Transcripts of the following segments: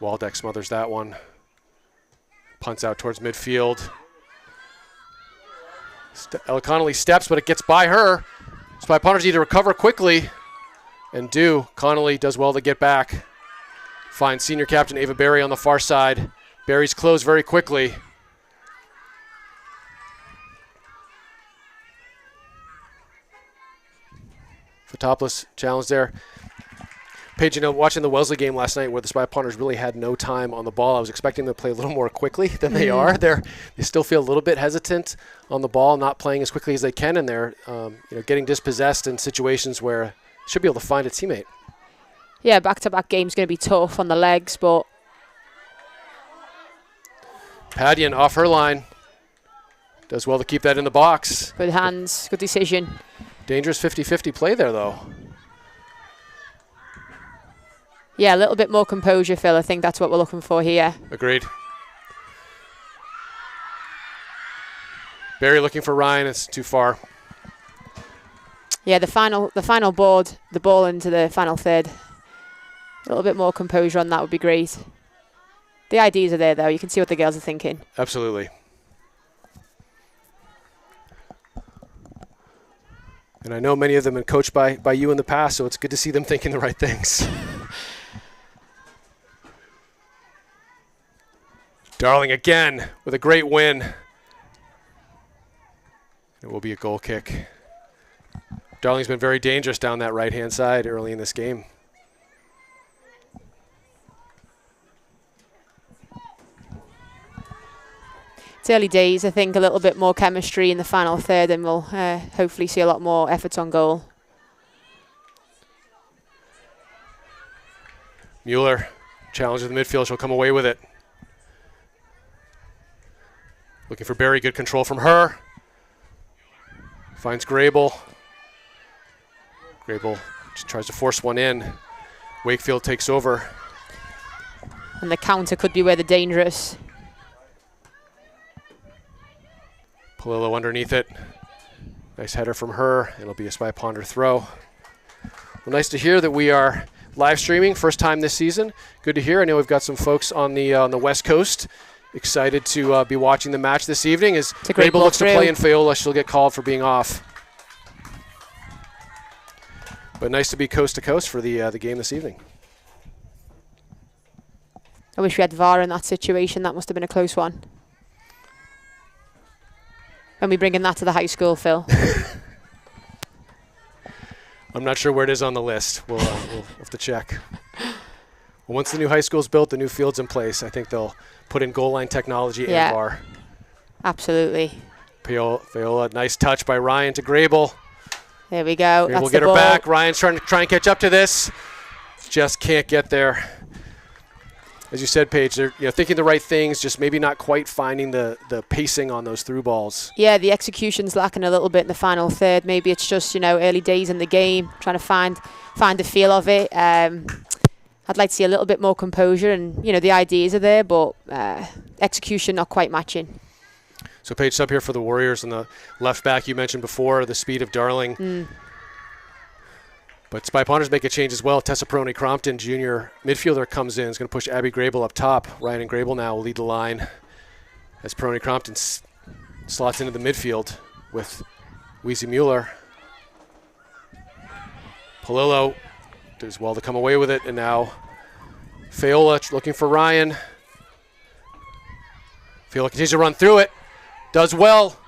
Waldeck smothers that one. Punts out towards midfield. Connolly steps, but it gets by her. Spy Punters need to recover quickly, and do. Connolly does well to get back. Finds senior captain Ava Berry on the far side. Berry's closed very quickly. Fotopoulos challenge there. Paige, watching the Wellesley game last night where the Spy Punters really had no time on the ball, I was expecting them to play a little more quickly than they are. They still feel a little bit hesitant on the ball, not playing as quickly as they can, and they're getting dispossessed in situations where they should be able to find a teammate. Yeah, back-to-back game's going to be tough on the legs, but... Padian off her line. Does well to keep that in the box. Good hands, good decision. Dangerous 50-50 play there, though. Yeah, a little bit more composure, Phil. I think that's what we're looking for here. Agreed. Berry looking for Ryan. It's too far. Yeah, the final board, the ball into the final third. A little bit more composure on that would be great. The ideas are there, though. You can see what the girls are thinking. Absolutely. And I know many of them have been coached by you in the past, so it's good to see them thinking the right things. Darling again with a great win. It will be a goal kick. Darling's been very dangerous down that right-hand side early in this game. It's early days. I think a little bit more chemistry in the final third, and we'll hopefully see a lot more efforts on goal. Mueller challenges the midfield. She'll come away with it. Looking for Berry. Good control from her. Finds Greable. Greable just tries to force one in. Wakefield takes over. And the counter could be where the dangerous. Palillo underneath it. Nice header from her. It'll be a Spy Ponder throw. Well, nice to hear that we are live streaming, first time this season. Good to hear. I know we've got some folks on the West Coast excited to be watching the match this evening. As Greable looks to play in Fayola, she'll get called for being off. But nice to be coast to coast for the game this evening. I wish we had VAR in that situation. That must have been a close one. When we bringing that to the high school, Phil? I'm not sure where it is on the list. We'll have to check. Well, once the new high school's built, the new field's in place, I think they'll put in goal line technology and VAR. Absolutely. Fayola, nice touch by Ryan to Greable. There we go. We'll get her back. Ryan's trying and catch up to this. Just can't get there. As you said, Paige, they're thinking the right things, just maybe not quite finding the pacing on those through balls. Yeah, the execution's lacking a little bit in the final third. Maybe it's just early days in the game, trying to find the feel of it. I'd like to see a little bit more composure, and the ideas are there, but execution not quite matching. So Paige, sub here for the Warriors on the left back. You mentioned before the speed of Darling. But Spy Ponders make a change as well. Tessa Peroni-Crompton, junior midfielder, comes in. Is going to push Abby Greable up top. Ryan and Greable now will lead the line as Peroni-Crompton slots into the midfield with Weezy Mueller. Palillo does well to come away with it, and now Fayola looking for Ryan. Fayola continues to run through it. Does well.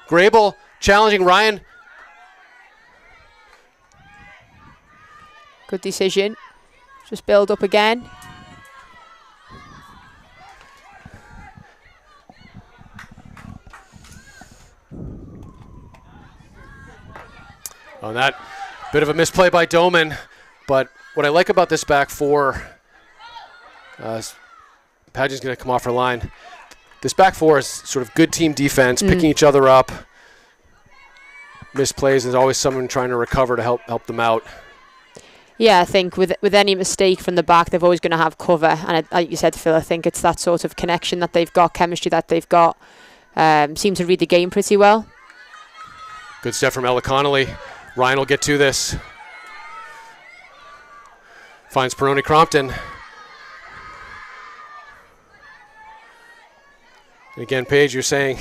Greable challenging Ryan. Good decision. Just build up again. On that bit of a misplay by Doman, but what I like about this back four, Pageant's going to come off her line. This back four is sort of good team defense, picking each other up. Misplays, there's always someone trying to recover to help them out. Yeah, I think with any mistake from the back, they're always going to have cover. And like you said, Phil, I think it's that sort of connection that they've got, chemistry that they've got. Seem to read the game pretty well. Good step from Ella Connolly. Ryan will get to this. Finds Peroni-Crompton. Again, Paige, you're saying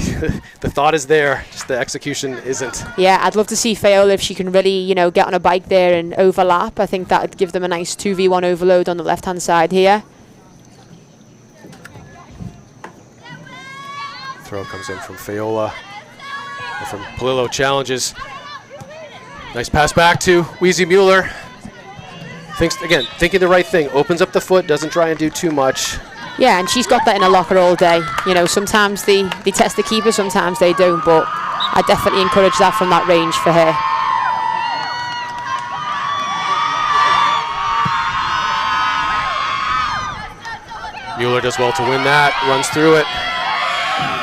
the thought is there, just the execution isn't. Yeah, I'd love to see Fayola if she can really, you know, get on a bike there and overlap. I think that would give them a nice 2v1 overload on the left-hand side here. Throw comes in from Fayola. And from Polillo, challenges. Nice pass back to Wheezy Mueller. Thinking the right thing. Opens up the foot, doesn't try and do too much. Yeah, and she's got that in her locker all day. You know, sometimes they test the keeper, sometimes they don't, but I definitely encourage that from that range for her. Mueller does well to win that, runs through it,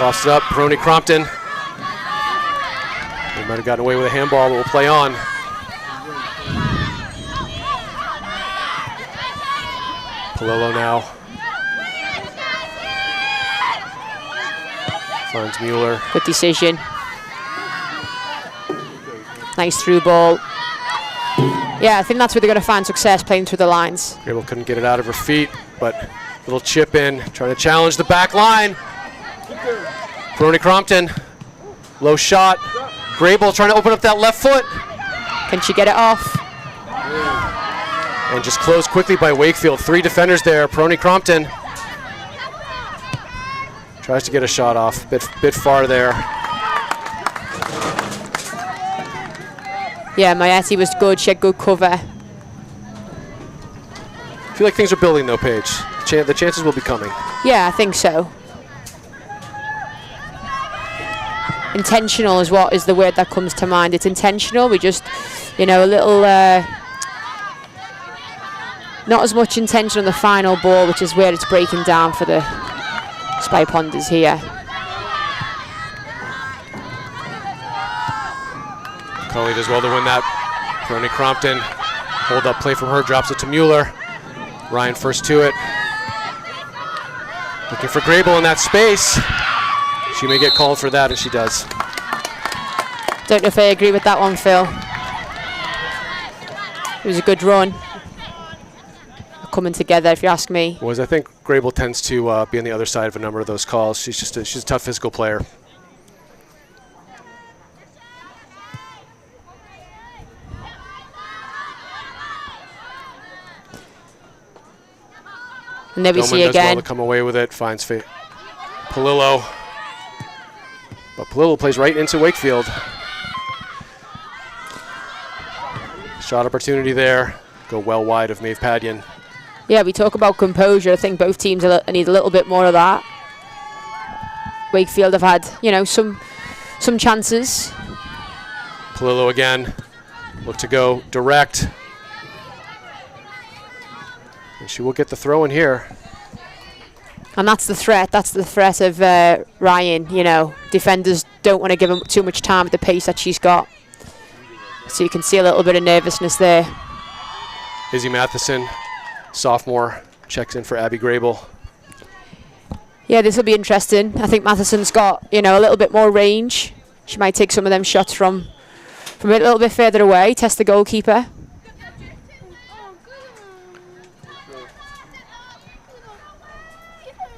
lofts it up, Peroni Crompton. They might have gotten away with a handball, but we'll play on. Polillo now. Finds Mueller. Good decision. Nice through ball. Yeah, I think that's where they're going to find success, playing through the lines. Greable couldn't get it out of her feet, but little chip in, trying to challenge the back line. Peroni Crompton, low shot. Greable trying to open up that left foot. Can she get it off? And just closed quickly by Wakefield. 3 defenders there. Peroni Crompton tries to get a shot off, bit far there. Yeah, Maietti was good. She had good cover. I feel like things are building though, Paige. The chances will be coming. Yeah, I think so. Intentional is what is the word that comes to mind. It's intentional. We just, you know, a little, not as much intention on the final ball, which is where it's breaking down for the Spy Ponders here. Cully does well to win that. Peroni Crompton, hold up play from her, drops it to Mueller. Ryan first to it. Looking for Greable in that space. She may get called for that, and she does. Don't know if I agree with that one, Phil. It was a good run. Coming together, if you ask me. Was I think Greable tends to be on the other side of a number of those calls. She's a tough physical player. And there we see does again. well to come away with it. Finds Polillo, but Polillo plays right into Wakefield. Shot opportunity there. Go well wide of Maeve Padian. Yeah, we talk about composure. I think both teams need a little bit more of that. Wakefield have had, you know, some chances. Polillo again. Look to go direct. And she will get the throw in here. And that's the threat. That's the threat of Ryan. You know, defenders don't want to give him too much time at the pace that she's got. So you can see a little bit of nervousness there. Izzy Matheson, sophomore, checks in for Abby Greable. Yeah, this will be interesting. I think Matheson's got, you know, a little bit more range. She might take some of them shots from a little bit further away, test the goalkeeper.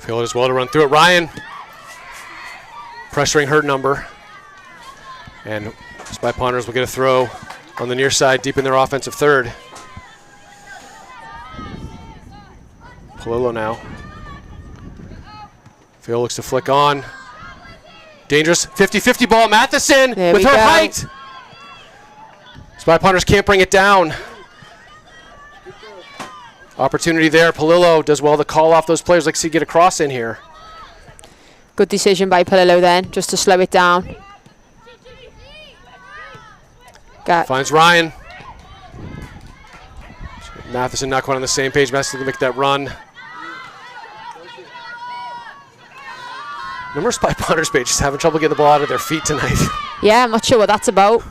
Feel it as well to run through it. Ryan pressuring her number. And Spy Ponders will get a throw on the near side, deep in their offensive third. Polillo now. Phil looks to flick on. Dangerous 50-50 ball. Matheson with her height. Spy Ponders can't bring it down. Opportunity there. Polillo does well to call off those players. Like to see get a cross in here. Good decision by Polillo then, just to slow it down. Finds Ryan. Matheson not quite on the same page. Matheson to make that run. Remember Spy Ponders page just having trouble getting the ball out of their feet tonight. Yeah, I'm not sure what that's about.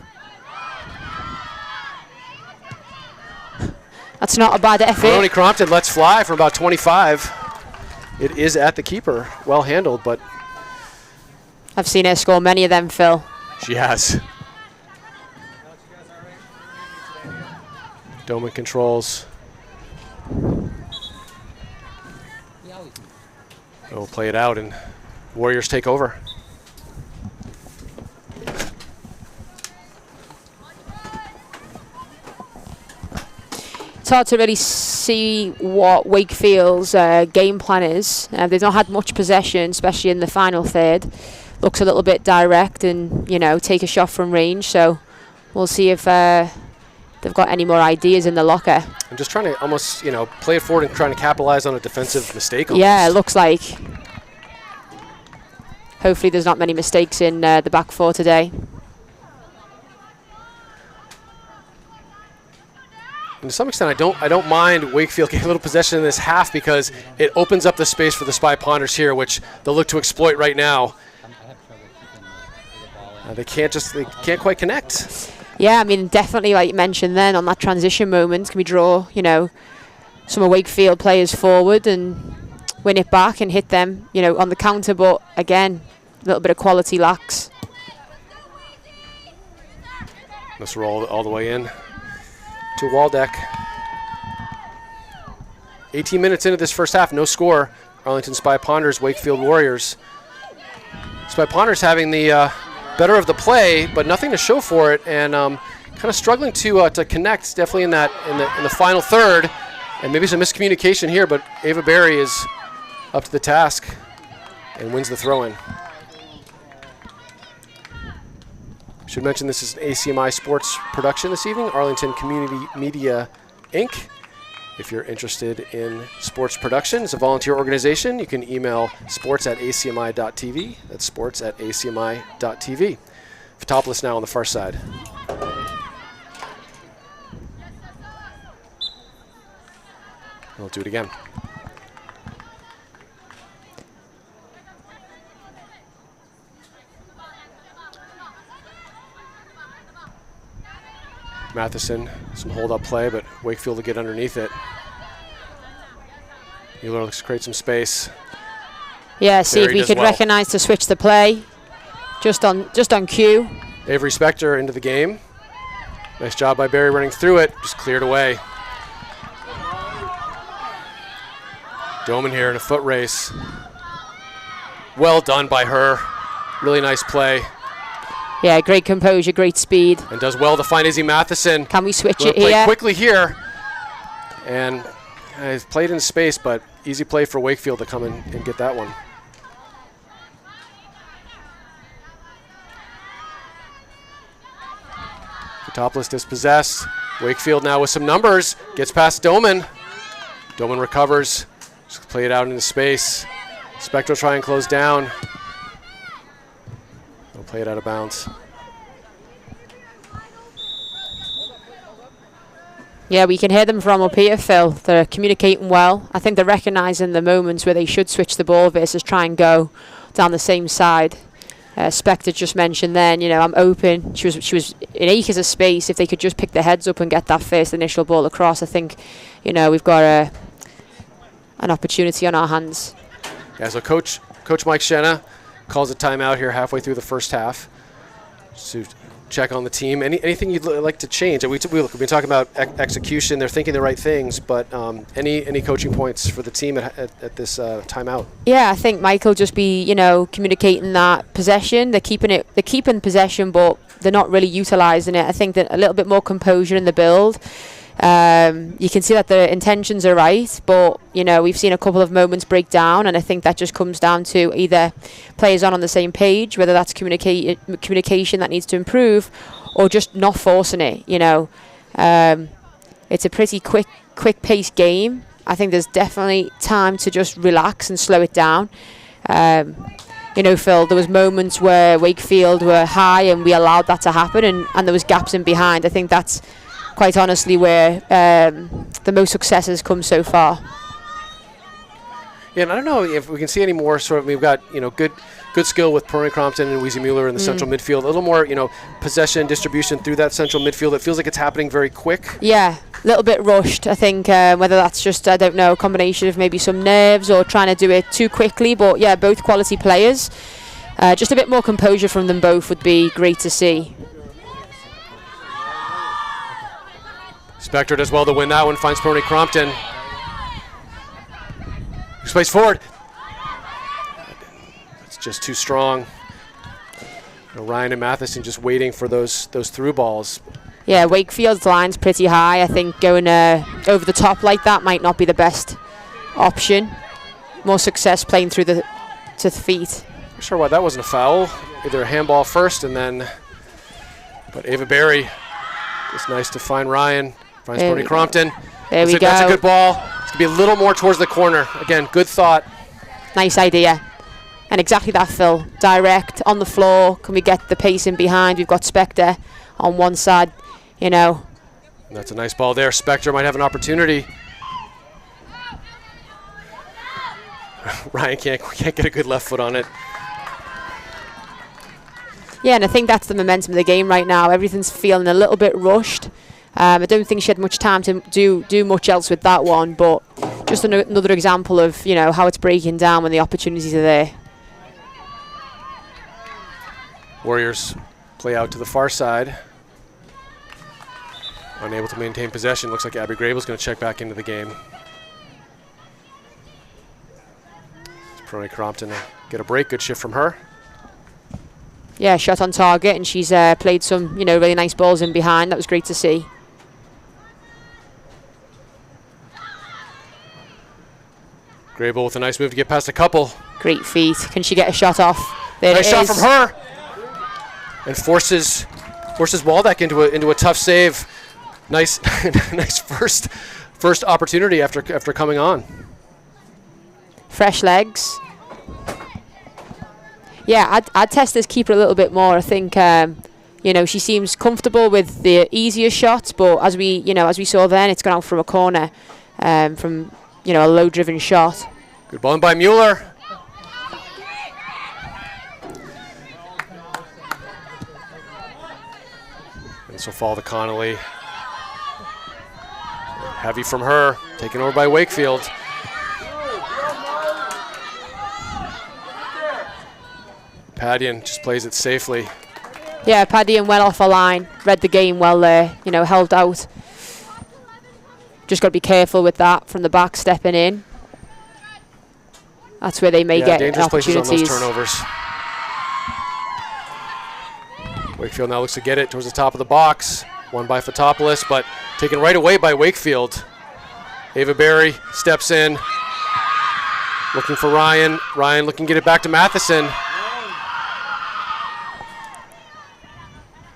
That's not a bad effort. Peroni Crompton lets fly from about 25. It is at the keeper. Well handled, but I've seen her score many of them, Phil. She has. Doman controls. We'll play it out, and Warriors take over. It's hard to really see what Wakefield's game plan is. They've not had much possession, especially in the final third. Looks a little bit direct and, take a shot from range. So we'll see if they've got any more ideas in the locker. I'm just trying to almost, play it forward and trying to capitalize on a defensive mistake almost. Yeah, it looks like. Hopefully there's not many mistakes in the back four today. And to some extent, I don't mind Wakefield getting a little possession in this half because it opens up the space for the Spy Ponders here, which they'll look to exploit right now. They can't quite connect. Yeah, I mean, definitely, like you mentioned then, on that transition moment, can we draw, some of Wakefield players forward and win it back and hit them, on the counter, but again, a little bit of quality lacks. Let's roll all the way in to Waldeck. 18 minutes into this first half, no score. Arlington Spy Ponders, Wakefield Warriors. Spy Ponders having the better of the play, but nothing to show for it, and kind of struggling to connect. Definitely in the final third, and maybe some miscommunication here. But Ava Berry is up to the task and wins the throw-in. Should mention this is an ACMi sports production this evening, Arlington Community Media, Inc. If you're interested in sports production, it's a volunteer organization. You can email sports@acmi.tv. That's sports@acmi.tv. Fotopoulos now on the far side. We'll do it again. Matheson, some hold-up play, but Wakefield will get underneath it. Mueller looks to create some space. Yeah, see if Berry we could recognize to switch the play, just on cue. Avery Spector into the game. Nice job by Berry running through it, just cleared away. Doman here in a foot race. Well done by her. Really nice play. Yeah, great composure, great speed. And does well to find Izzy Matheson. Can we switch it play here? Quickly here. And he's played in space, but easy play for Wakefield to come in and get that one. Fotopoulos dispossessed. Wakefield now with some numbers. Gets past Doman. Doman recovers. Just play it out into space. Spector try and close down. They'll play it out of bounds. Yeah, we can hear them from up here, Phil. They're communicating well. I think they're recognising the moments where they should switch the ball versus try and go down the same side. Spector just mentioned then, I'm open. She was in acres of space. If they could just pick their heads up and get that first initial ball across, I think, we've got an opportunity on our hands. Yeah, so Coach Mike Shenna calls a timeout here halfway through the first half to check on the team. Anything you'd like to change? We've been talking about execution. They're thinking the right things, but any coaching points for the team at this timeout? Yeah, I think Mike will just be communicating that possession. They're keeping possession, but they're not really utilising it. I think that a little bit more composure in the build. You can see that the intentions are right, but we've seen a couple of moments break down, and I think that just comes down to either players on the same page, whether that's communication that needs to improve, or just not forcing it. It's a pretty quick-paced game. I think there's definitely time to just relax and slow it down. Phil, there was moments where Wakefield were high, and we allowed that to happen, and there was gaps in behind. I think that's quite honestly where the most success has come so far. Yeah, and I don't know if we can see any more we've got, good skill with Peroni Crompton and Weezy Mueller in the central midfield. A little more, possession, distribution through that central midfield. It feels like it's happening very quick. Yeah, a little bit rushed, I think, whether that's just, I don't know, a combination of maybe some nerves or trying to do it too quickly. But yeah, both quality players. Just a bit more composure from them both would be great to see. Spector does well to win that one, finds Peroni Crompton. Plays forward. just too strong. Ryan and Matheson just waiting for those through balls. Yeah, Wakefield's line's pretty high. I think going over the top like that might not be the best option. More success playing through to the feet. Not sure why that wasn't a foul. Either a handball first and then, but Ava Berry, it's nice to find Ryan. Finds Tony Crompton. There we go. That's a good ball. It's gonna be a little more towards the corner. Again, good thought. Nice idea. And exactly that, Phil. Direct, on the floor. Can we get the pace in behind? We've got Spector on one side, you know. And that's a nice ball there. Spector might have an opportunity. Ryan can't get a good left foot on it. Yeah, and I think that's the momentum of the game right now. Everything's feeling a little bit rushed. I don't think she had much time to do much else with that one, but just another example of, you know, how it's breaking down when the opportunities are there. Warriors play out to the far side. Unable to maintain possession. Looks like Abby Greable is going to check back into the game. Prony Crompton get a break. Good shift from her. Yeah, shot on target, and she's played some, you know, really nice balls in behind. That was great to see. Greable with a nice move to get past a couple. Great feet. Can she get a shot off? There nice it shot is. from her. And forces Waldeck into a tough save. Nice nice first opportunity after coming on. Fresh legs. Yeah, I'd test this keeper a little bit more. I think you know, she seems comfortable with the easier shots, but as we saw then, it's gone out from a corner from, you know, a low-driven shot. Good ball in by Mueller. This will fall to Connolly. Heavy from her, taken over by Wakefield. Padian just plays it safely. Yeah, Padian well off a line, read the game well there, you know, held out. Just got to be careful with that from the back, stepping in. That's where they may get dangerous places opportunities. on those turnovers. Wakefield now looks to get it towards the top of the box. Won by Fotopoulos, but taken right away by Wakefield. Ava Berry steps in, looking for Ryan. Ryan looking to get it back to Matheson.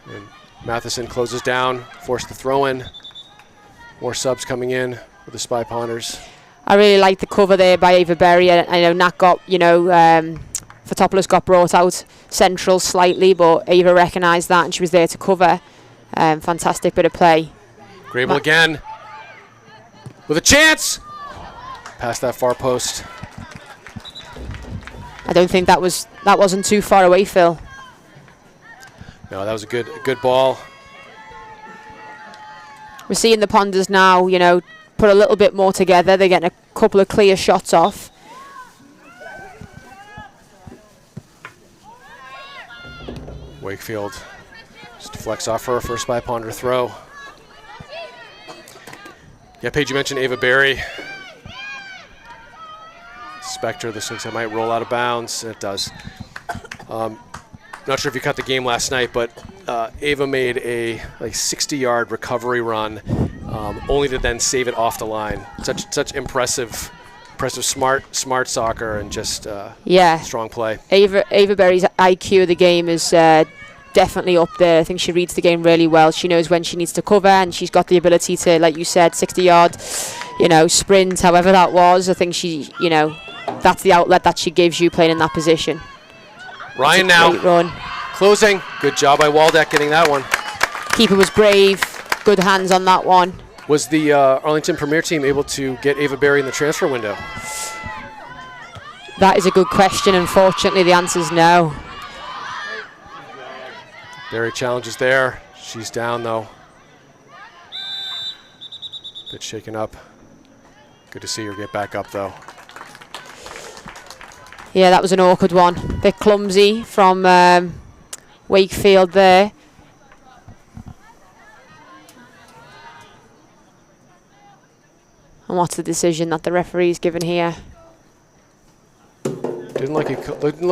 And Matheson closes down, forced the throw in. More subs coming in for the Spy Ponders. I really like the cover there by Ava Berry. I know Nat got, you know, Fotopoulos got brought out central slightly, but Ava recognised that and she was there to cover. Fantastic bit of play. Greable again with a chance. Past that far post. I don't think that wasn't too far away, Phil. No, that was a good ball. We're seeing the Ponders now, you know, put a little bit more together. They're getting a couple of clear shots off. Wakefield just deflects off her first Spy Ponder throw. Yeah, Paige, you mentioned Ava Berry. Spector, this looks like it might roll out of bounds. It does. Not sure if you caught the game last night, but Ava made a 60-yard recovery run, only to then save it off the line. Such impressive, smart soccer, and just strong play. Ava Berry's IQ of the game is definitely up there. I think she reads the game really well. She knows when she needs to cover, and she's got the ability to, like you said, 60-yard, you know, sprint, however that was. I think she, you know, that's the outlet that she gives you playing in that position. Ryan now run. Closing. Good job by Waldeck getting that one. Keeper was brave. Good hands on that one. Was the Arlington Premier team able to get Ava Berry in the transfer window? That is a good question. Unfortunately, the answer is no. Berry challenges there. She's down, though. Bit shaken up. Good to see her get back up, though. Yeah, that was an awkward one. Bit clumsy from Wakefield there. And what's the decision that the referee's given here? Didn't look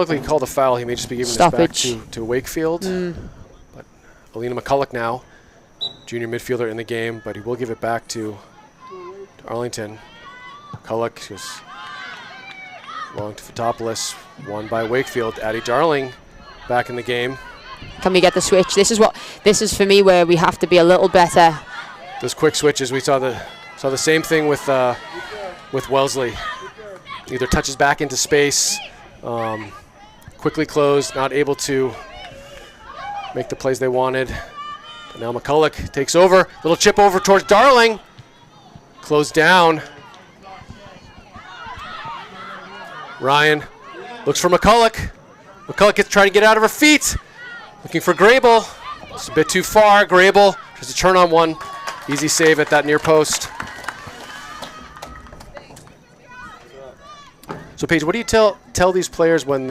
like he called a foul. He may just be giving Stoppage. this back to Wakefield. But Alina McCulloch now, junior midfielder in the game, but he will give it back to Arlington. McCulloch just long to Fotopoulos, won by Wakefield. Addie Darling back in the game. Can we get the switch? This is for me where we have to be a little better. Those quick switches, we saw the same thing with Wellesley. Either touches back into space, quickly closed, not able to make the plays they wanted. But now McCulloch takes over, little chip over towards Darling. Closed down. Ryan looks for McCulloch. McCulloch gets trying to get out of her feet. Looking for Greable. It's a bit too far. Greable tries to turn on one. Easy save at that near post. So Paige, what do you tell these players when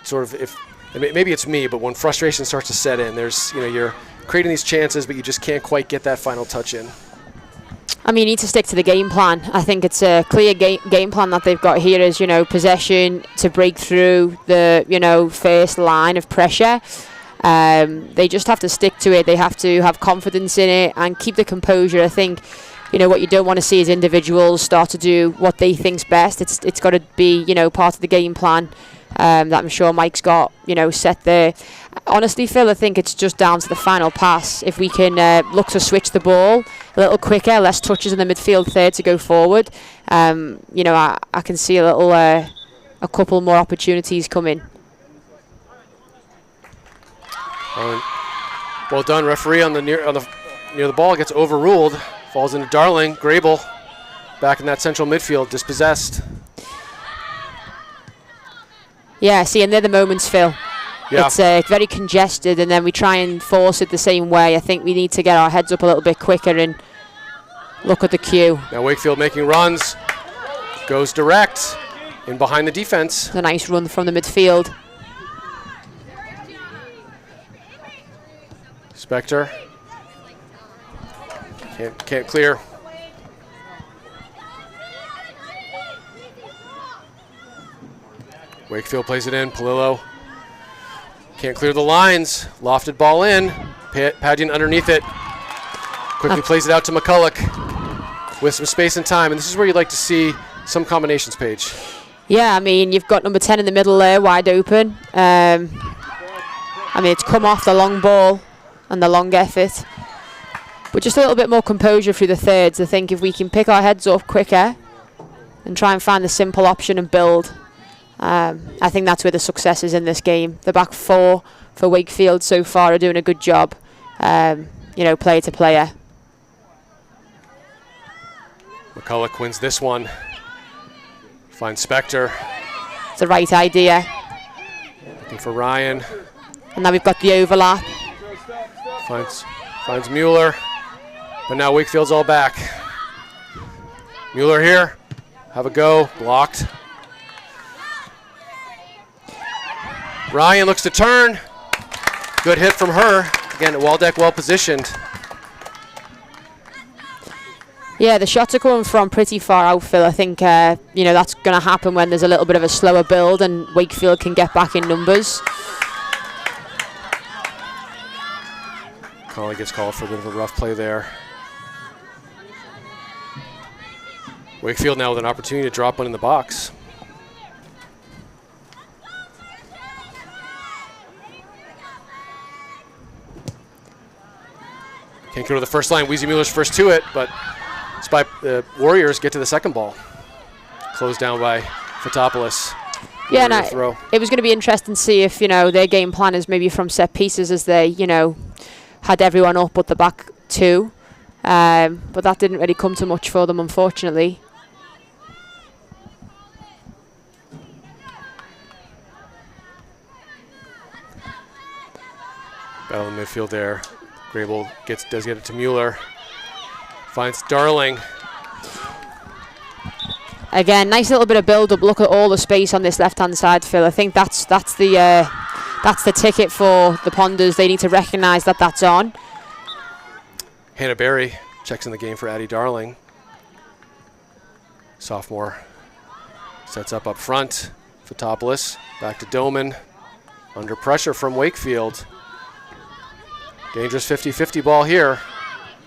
sort of if maybe it's me, but when frustration starts to set in, there's you're creating these chances, but you just can't quite get that final touch in. I mean, you need to stick to the game plan. I think it's a clear game plan that they've got here is, possession to break through the, first line of pressure. They just have to stick to it. They have to have confidence in it and keep the composure. I think, what you don't want to see is individuals start to do what they think's best. It's got to be, part of the game plan that I'm sure Mike's got, set there. Honestly, Phil, I think it's just down to the final pass. If we can look to switch the ball a little quicker, less touches in the midfield third to go forward, I can see a couple more opportunities coming. Well done, referee on the near the ball gets overruled, falls into Darling. Greable back in that central midfield, dispossessed. Yeah, see, and they're the moments, Phil. Yeah. It's very congested, and then we try and force it the same way. I think we need to get our heads up a little bit quicker and look at the cue. Now Wakefield making runs, goes direct in behind the defense. It's a nice run from the midfield. Spector can't clear. Wakefield plays it in. Palillo can't clear the lines. Lofted ball in. Padgett underneath it. Quickly plays it out to McCulloch with some space and time. And this is where you'd like to see some combinations, Paige. Yeah, I mean, you've got number 10 in the middle there, wide open. It's come off the long ball and the long effort. But just a little bit more composure through the thirds. I think if we can pick our heads up quicker and try and find the simple option and build, I think that's where the success is in this game. The back four for Wakefield so far are doing a good job, player to player. McCulloch wins this one. Finds Spector. It's the right idea. Looking for Ryan. And now we've got the overlap. Finds Mueller. But now Wakefield's all back. Mueller here. Have a go. Blocked. Ryan looks to turn. Good hit from her. Again, Waldeck well positioned. Yeah, the shots are coming from pretty far out, Phil. I think, that's going to happen when there's a little bit of a slower build and Wakefield can get back in numbers. Conley gets called for a bit of a rough play there. Wakefield now with an opportunity to drop one in the box. Can't go to the first line. Weezy Mueller's first to it, but the Warriors get to the second ball. Closed down by Fotopoulos. Yeah, no, it was going to be interesting to see if, their game plan is maybe from set pieces as they, had everyone up but the back two. But that didn't really come to much for them, unfortunately. Battle in midfield there. Greable does get it to Mueller. Finds Darling. Again, nice little bit of build-up. Look at all the space on this left-hand side, Phil. I think that's the ticket for the Ponders. They need to recognise that that's on. Hannah Berry checks in the game for Addie Darling. Sophomore sets up front. Fotopoulos, back to Doman. Under pressure from Wakefield. Dangerous 50-50 ball here.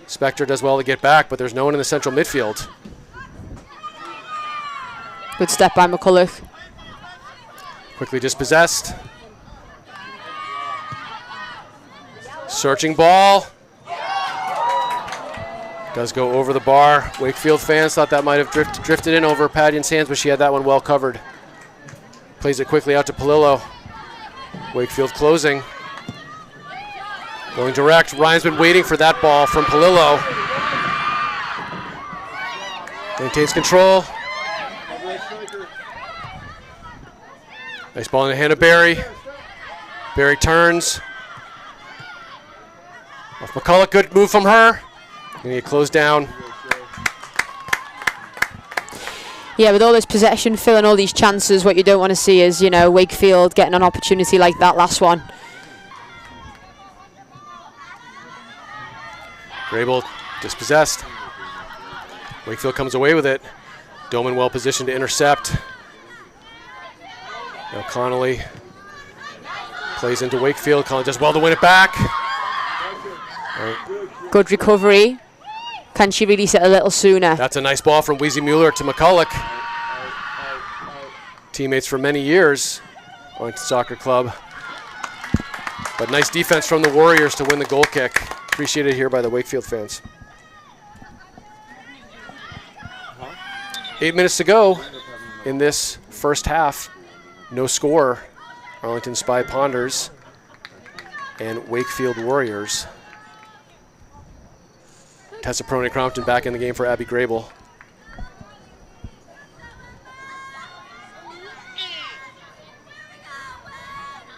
Spector does well to get back, but there's no one in the central midfield. Good step by McCulloch. Quickly dispossessed. Searching ball. Does go over the bar. Wakefield fans thought that might have drifted in over Padion's hands, but she had that one well covered. Plays it quickly out to Palillo. Wakefield closing. Going direct. Ryan's been waiting for that ball from Palillo. Maintains control. Nice ball in the hand of Barry. Barry turns. Off McCulloch, good move from her. Gonna get closed down. Yeah, with all this possession, filling all these chances, what you don't want to see is, you know, Wakefield getting an opportunity like that last one. Greable dispossessed. Wakefield comes away with it. Doman well positioned to intercept. Now Connolly plays into Wakefield. Connolly does well to win it back. Good recovery. Can she release it a little sooner? That's a nice ball from Weezy Mueller to McCulloch. Teammates for many years, Arlington Soccer Club. But nice defense from the Warriors to win the goal kick. Appreciated here by the Wakefield fans. 8 minutes to go in this first half. No score. Arlington Spy Ponders and Wakefield Warriors. Tessa Prony-Crompton back in the game for Abby Greable.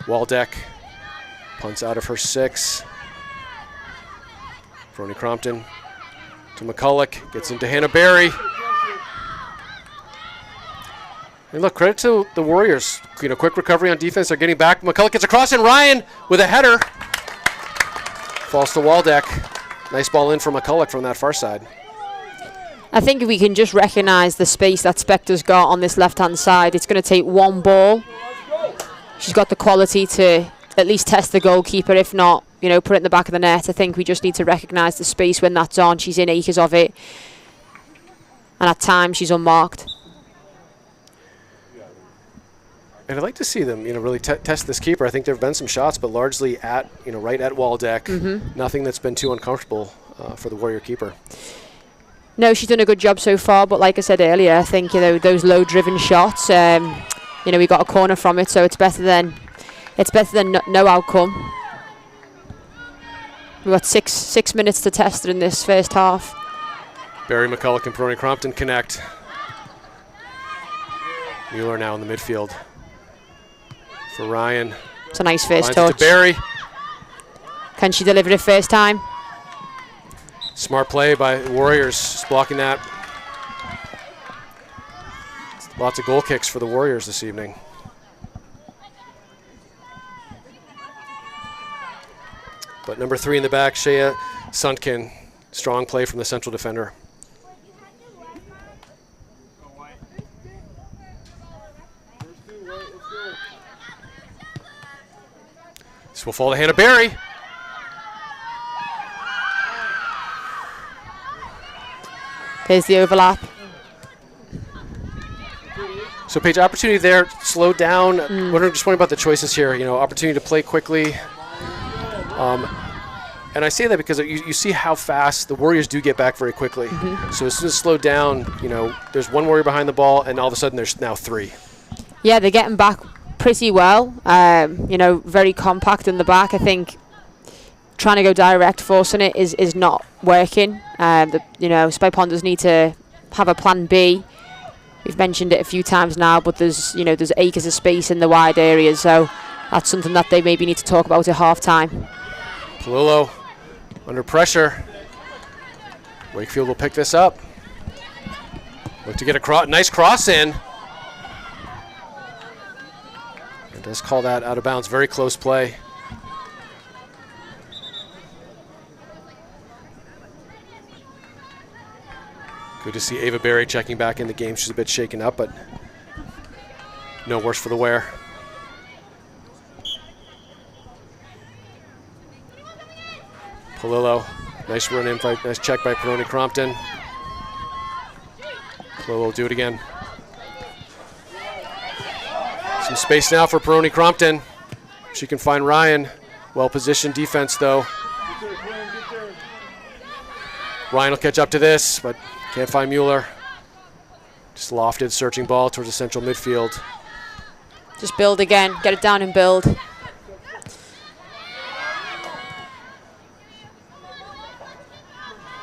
Waldeck punts out of her 6. Prony-Crompton to McCulloch, gets into Hannah Barry. And look, credit to the Warriors. You know, quick recovery on defense. They're getting back. McCulloch gets across, and Ryan with a header. Falls to Waldeck. Nice ball in from McCulloch from that far side. I think if we can just recognise the space that Spector's got on this left-hand side, it's going to take one ball. She's got the quality to at least test the goalkeeper, if not, you know, put it in the back of the net. I think we just need to recognise the space when that's on. She's in acres of it. And at times, she's unmarked. And I'd like to see them, you know, really test this keeper. I think there have been some shots, but largely at, you know, right at Waldeck. Nothing that's been too uncomfortable for the Warrior keeper. No, she's done a good job so far, but like I said earlier, I think, you know, those low-driven shots, you know, we got a corner from it, so it's better than no outcome. We've got six minutes to test it in this first half. Barry McCulloch and Prony-Crompton connect. Mueller now in the midfield. For Ryan. It's a nice first touch. touch. To Barry. Can she deliver it first time? Smart play by the Warriors, just blocking that. Lots of goal kicks for the Warriors this evening. But number 3 in the back, Shea Suntkin. Strong play from the central defender. This will fall to Hannah Barry. There's the overlap. So, Paige, opportunity there, slow down. Just wondering about the choices here. You know, opportunity to play quickly. And I say that because you see how fast the Warriors do get back very quickly. So as soon as slow down, you know, there's one Warrior behind the ball, and all of a sudden there's now 3. Yeah, they're getting back pretty well. You know, very compact in the back. I think trying to go direct, forcing it is not working. You know, Spy Ponders need to have a plan B. We've mentioned it a few times now, but there's acres of space in the wide areas, so that's something that they maybe need to talk about at half-time. Palillo under pressure. Wakefield will pick this up. Look to get a nice cross in. It does call that out of bounds. Very close play. Good to see Ava Berry checking back in the game. She's a bit shaken up, but No worse for the wear. Polillo, nice run in fight, nice check by Peroni Crompton. Polillo will do it again. Some space now for Peroni Crompton. She can find Ryan. Well-positioned defense, though. Ryan will catch up to this, but can't find Mueller. Just lofted, searching ball towards the central midfield. Just build again, get it down and build.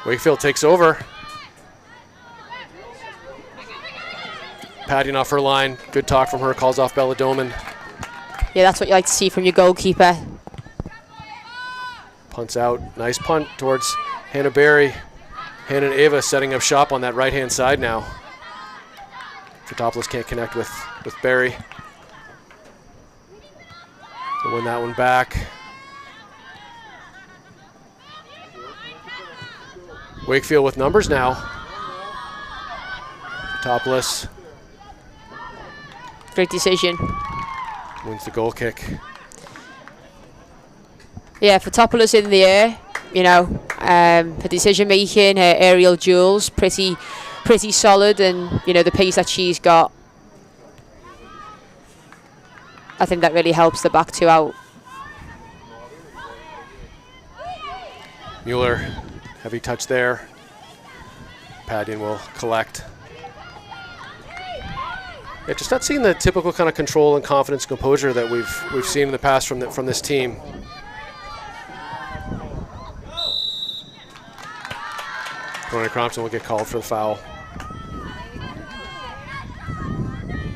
Wakefield takes over. Padding off her line. Good talk from her, calls off Bella Doman. Yeah, that's what you like to see from your goalkeeper. Punts out. Nice punt towards Hannah Berry. Hannah and Ava setting up shop on that right-hand side now. Fotopoulos can't connect with Berry. They'll win that one back. Wakefield with numbers now. Fotopoulos Great decision. wins the goal kick. Yeah, Fotopoulos in the air, you know, her decision making, her aerial duels, pretty solid, and you know the pace that she's got. I think that really helps the back two out. Mueller, heavy touch there. Padding will collect. Yeah, just not seeing the typical kind of control and confidence, composure that we've seen in the past from this team. Peroni Crompton will get called for the foul.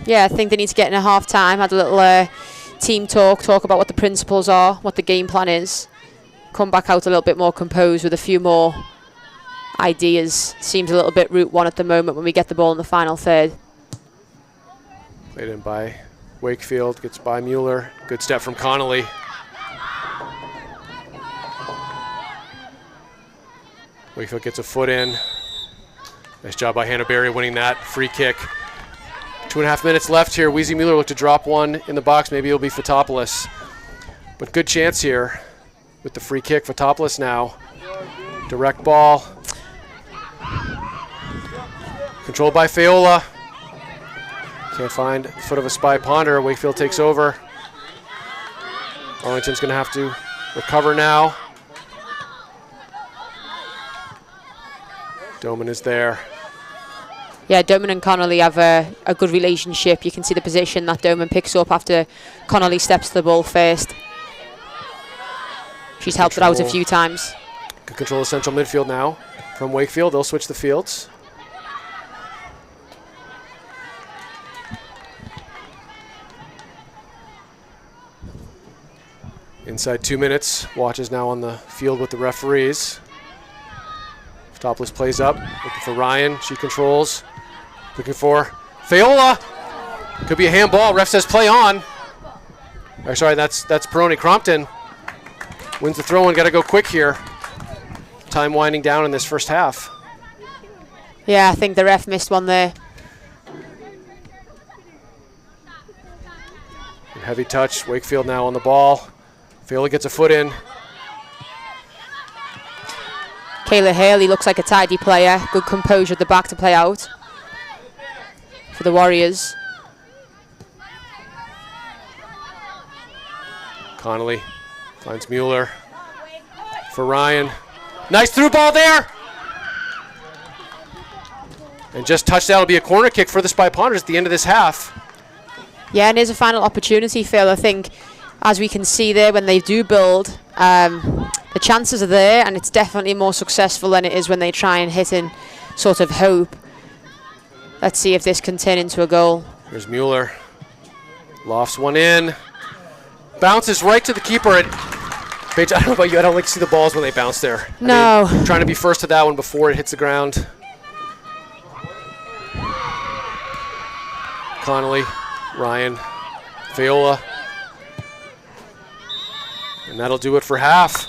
Yeah, I think they need to get in a half time, had a little team talk about what the principles are, what the game plan is. Come back out a little bit more composed with a few more ideas. Seems a little bit route one at the moment when we get the ball in the final third. Played in by Wakefield, gets by Mueller. Good step from Connolly. Wakefield gets a foot in. Nice job by Hannah Berry winning that free kick. 2.5 minutes left here. Weezy Mueller looked to drop one in the box. Maybe it'll be Fotopoulos. But good chance here with the free kick. Fotopoulos now. Direct ball. Controlled by Faola. Can't find the foot of a Spy Ponder. Wakefield takes over. Arlington's going to have to recover now. Doman is there. Yeah, Doman and Connolly have a good relationship. You can see the position that Doman picks up after Connolly steps to the ball first. She's helped it out a few times. Good control of central midfield now from Wakefield. They'll switch the fields. Inside 2 minutes. Watch is now on the field with the referees. Fotopoulos plays up, looking for Ryan. She controls. Looking for Faola. Could be a handball. Ref says play on. Oh, sorry, that's Peroni Crompton. Wins the throw-in. Got to go quick here. Time winding down in this first half. Yeah, I think the ref missed one there. And heavy touch. Wakefield now on the ball. Faola gets a foot in. Kayla Haley looks like a tidy player. Good composure at the back to play out for the Warriors. Connolly finds Mueller for Ryan. Nice through ball there. And just touched that will be a corner kick for the Spy Ponders at the end of this half. Yeah, and here's a final opportunity, Phil. I think, as we can see there, when they do build, the chances are there, and it's definitely more successful than it is when they try and hit and sort of hope. Let's see if this can turn into a goal. There's Mueller. Lofts one in. Bounces right to the keeper. Paige, I don't know about you, I don't like to see the balls when they bounce there. No. I mean, trying to be first to that one before it hits the ground. Connolly, Ryan, Faola. And that'll do it for half.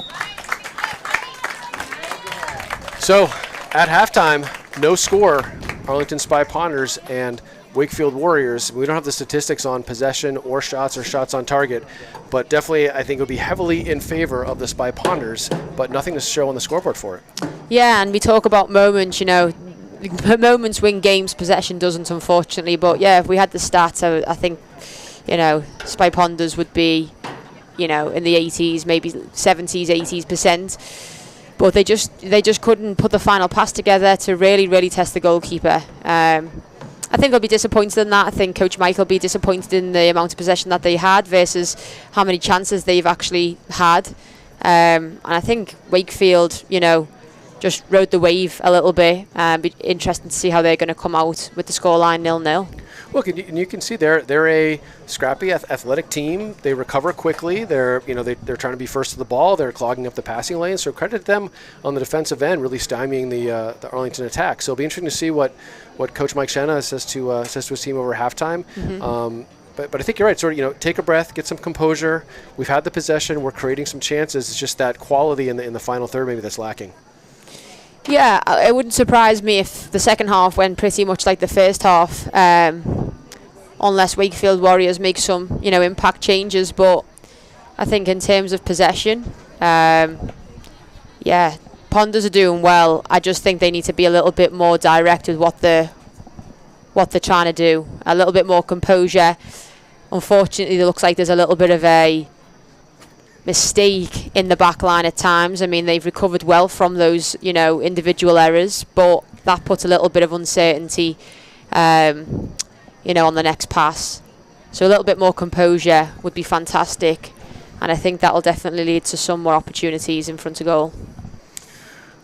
So, at halftime, no score. Arlington Spy Ponders and Wakefield Warriors, we don't have the statistics on possession or shots on target, but definitely I think it would be heavily in favor of the Spy Ponders, but nothing to show on the scoreboard for it. Yeah, and we talk about moments, moments win games, possession doesn't, unfortunately. But yeah, if we had the stats, I think, Spy Ponders would be, in the 80s, maybe 70s, 80s%. But they just couldn't put the final pass together to really, really test the goalkeeper. I think I'll be disappointed in that. I think Coach Mike will be disappointed in the amount of possession that they had versus how many chances they've actually had. And I think Wakefield, just rode the wave a little bit. Be interesting to see how they're going to come out with the scoreline 0-0. Look, and you can see they're a scrappy, athletic team. They recover quickly. They're trying to be first to the ball. They're clogging up the passing lane. So credit them on the defensive end, really stymieing the Arlington attack. So it'll be interesting to see what Coach Mike Shenna says to his team over halftime. Mm-hmm. But I think you're right. Sort of, take a breath, get some composure. We've had the possession. We're creating some chances. It's just that quality in the final third maybe that's lacking. Yeah, it wouldn't surprise me if the second half went pretty much like the first half, unless Wakefield Warriors make some, impact changes. But I think in terms of possession, Ponders are doing well. I just think they need to be a little bit more direct with what they're trying to do. A little bit more composure. Unfortunately, it looks like there's a little bit of a mistake in the back line at times. I mean, they've recovered well from those, individual errors, but that puts a little bit of uncertainty, on the next pass. So a little bit more composure would be fantastic, and I think that'll definitely lead to some more opportunities in front of goal.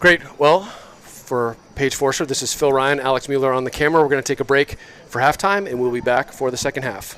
Great. Well, for Paige Forster, this is Phil Ryan, Alex Mueller on the camera. We're going to take a break for halftime, and we'll be back for the second half.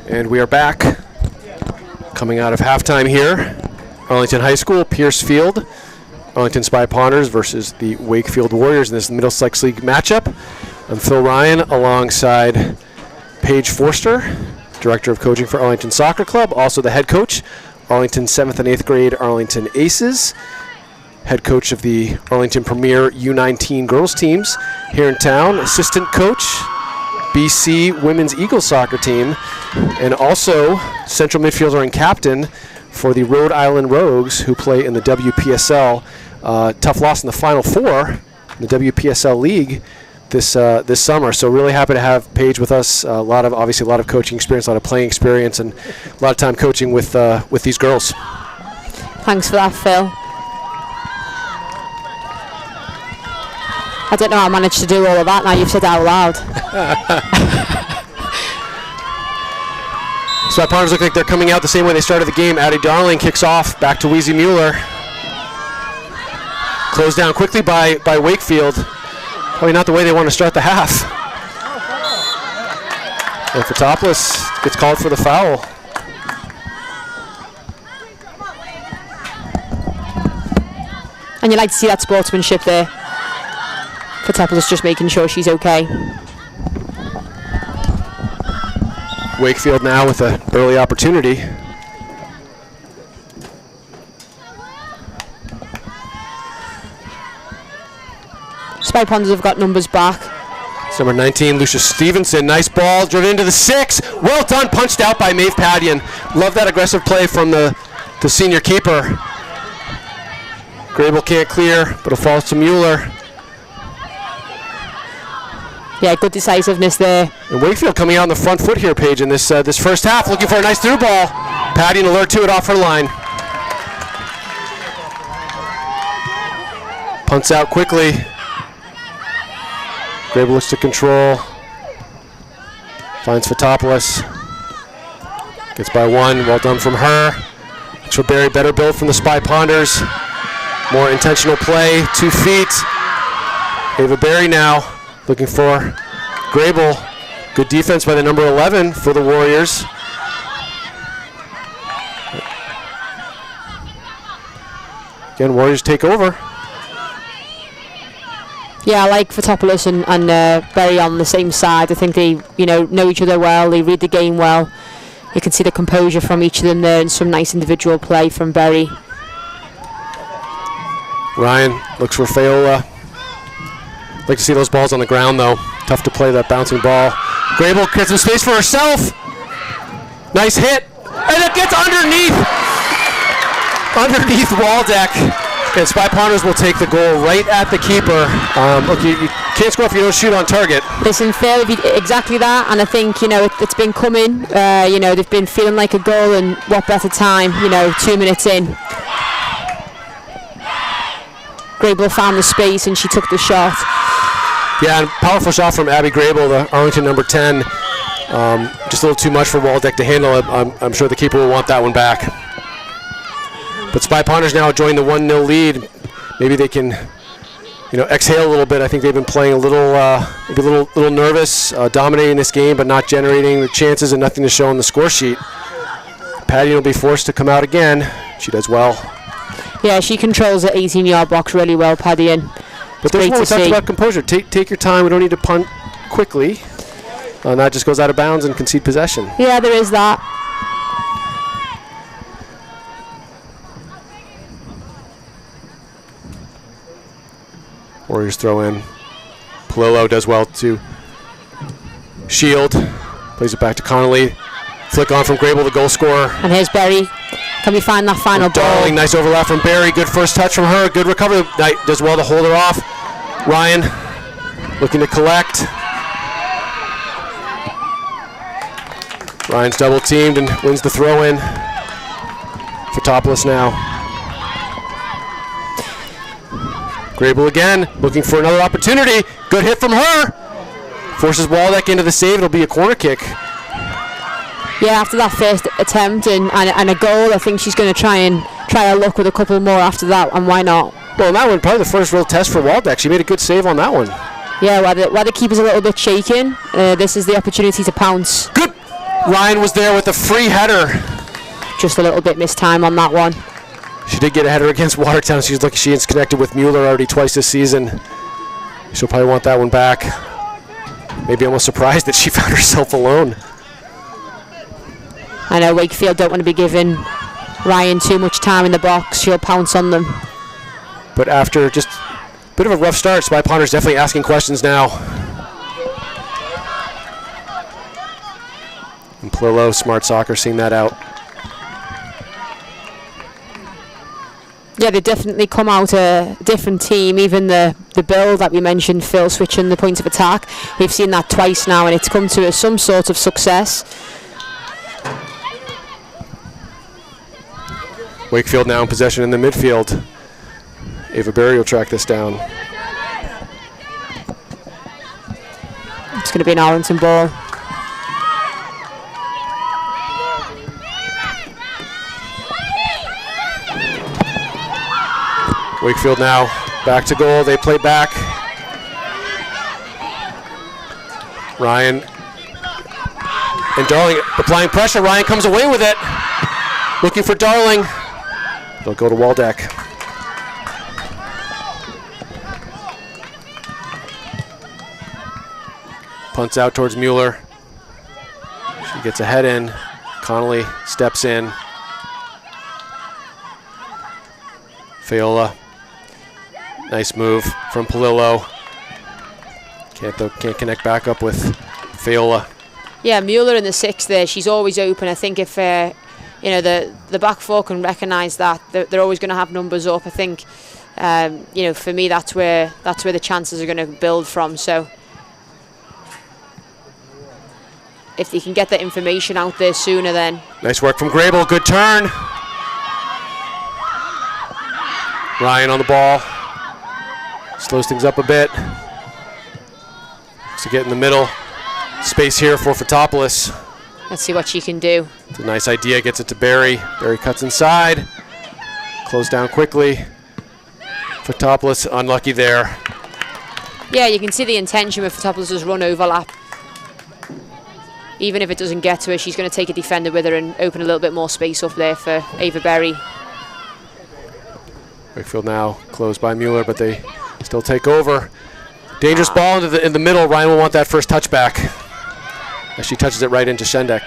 And we are back, coming out of halftime here. Arlington High School, Pierce Field, Arlington Spy Ponders versus the Wakefield Warriors in this Middlesex League matchup. I'm Phil Ryan alongside Paige Forster, Director of Coaching for Arlington Soccer Club, also the head coach, Arlington 7th and 8th grade Arlington Aces, head coach of the Arlington Premier U19 girls teams here in town, assistant coach, BC Women's Eagles soccer team, and also central midfielder and captain for the Rhode Island Rogues, who play in the WPSL. Tough loss in the Final Four in the WPSL League this summer. So really happy to have Paige with us. Obviously a lot of coaching experience, a lot of playing experience, and a lot of time coaching with these girls. Thanks for that, Phil. I don't know how I managed to do all of that now you've said it out loud. So our partners look like they're coming out the same way they started the game. Addie Darling kicks off, back to Weezy Mueller. Closed down quickly by Wakefield. Probably not the way they want to start the half. And Fotopoulos gets called for the foul. And you like to see that sportsmanship there. Fotopoulos just making sure she's okay. Wakefield now with an early opportunity. Spy Ponders have got numbers back. It's number 19, Lucia Stevenson. Nice ball, driven into the 6. Well done, punched out by Maeve Padian. Love that aggressive play from the senior keeper. Greable can't clear, but it falls to Mueller. Yeah, good decisiveness there. And Wakefield coming out on the front foot here, Paige, in this first half, looking for a nice through ball. Padian alert to it off her line. Punts out quickly. Greable looks to control. Finds Fotopoulos. Gets by one. Well done from her. Looks for Barry. Better build from the Spy Ponders. More intentional play. 2 feet. Ava Barry now looking for Greable. Good defense by the number 11 for the Warriors. Again, Warriors take over. Yeah, I like Fotopoulos and Berry on the same side. I think they know each other well. They read the game well. You can see the composure from each of them there and some nice individual play from Berry. Ryan looks for Fayola. Like to see those balls on the ground though. Tough to play that bouncing ball. Greable gets some space for herself. Nice hit. And it gets underneath Waldeck. And Spy Ponders will take the goal right at the keeper. Look, you can't score if you don't shoot on target. Listen, Phil, exactly that. And I think, it's been coming. They've been feeling like a goal, and what better time, 2 minutes in. Greable found the space and she took the shot. Yeah, and powerful shot from Abby Greable, the Arlington number 10. Just a little too much for Waldeck to handle. I'm sure the keeper will want that one back. But Spy Ponders now join the 1-0 lead. Maybe they can, exhale a little bit. I think they've been playing a little, maybe a little nervous, dominating this game, but not generating the chances and nothing to show on the score sheet. Patty will be forced to come out again. She does well. Yeah, she controls the 18-yard box really well, Paddy. But there's what we talked about composure. Take your time. We don't need to punt quickly. And that just goes out of bounds and concede possession. Yeah, there is that. Warriors throw in. Palillo does well to Shield. Plays it back to Connolly. Flick on from Greable, the goal scorer. And here's Berry. Can we find that final ball? Darling, nice overlap from Barry. Good first touch from her. Good recovery. Knight does well to hold her off. Ryan looking to collect. Ryan's double teamed and wins the throw in. Fotopoulos now. Greable again, looking for another opportunity. Good hit from her. Forces Waldeck into the save. It'll be a corner kick. Yeah, after that first attempt and a goal, I think she's going to try her luck with a couple more after that, and why not? Well, that one probably the first real test for Waldeck. She made a good save on that one. Yeah, while the keeper's a little bit shaken, this is the opportunity to pounce. Good Ryan was there with a free header. Just a little bit missed time on that one. She did get a header against Watertown. She's lucky she is connected with Mueller already twice this season. She'll probably want that one back. Maybe almost surprised that she found herself alone. I know Wakefield don't want to be giving Ryan too much time in the box. She'll pounce on them. But after just a bit of a rough start, Spy Ponder's definitely asking questions now. And Plillo, Smart Soccer, seeing that out. Yeah, they definitely come out a different team. Even the build that we mentioned, Phil switching the point of attack, we've seen that twice now, and it's come to some sort of success. Wakefield now in possession in the midfield. Ava Berry will track this down. It's going to be an Arlington ball. Wakefield now back to goal. They play back. Ryan and Darling applying pressure. Ryan comes away with it. Looking for Darling. They'll go to Waldeck. Punts out towards Mueller. She gets a head in. Connolly steps in. Fiola. Nice move from Palillo. Can't connect back up with Fiola. Yeah, Mueller in the 6 there. She's always open. I think if the back four can recognise that, they're always going to have numbers up. I think for me that's where the chances are going to build from. So if they can get that information out there sooner, then. Nice work from Greable. Good turn. Ryan on the ball. Slows things up a bit. To get in the middle. Space here for Fotopoulos. Let's see what she can do. It's a nice idea. Gets it to Barry. Barry cuts inside. Closed down quickly. Fotopoulos unlucky there. Yeah, you can see the intention with Fotopoulos' run overlap. Even if it doesn't get to her, she's going to take a defender with her and open a little bit more space up there for Ava Berry. Wakefield now closed by Mueller, but they still take over. Dangerous ball in the middle. Ryan will want that first touchback as she touches it right into Shendek.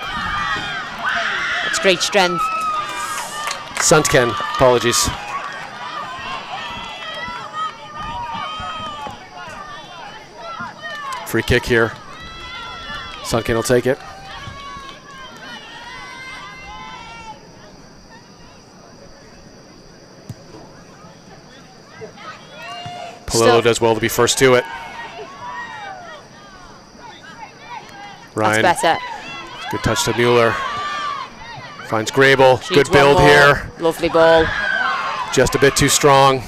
That's great strength. Suntken, apologies. Free kick here. Suntken will take it. Palillo does well to be first to it. Ryan. That's better. Good touch to Mueller. Finds Greable. Good build here. Lovely ball. Just a bit too strong.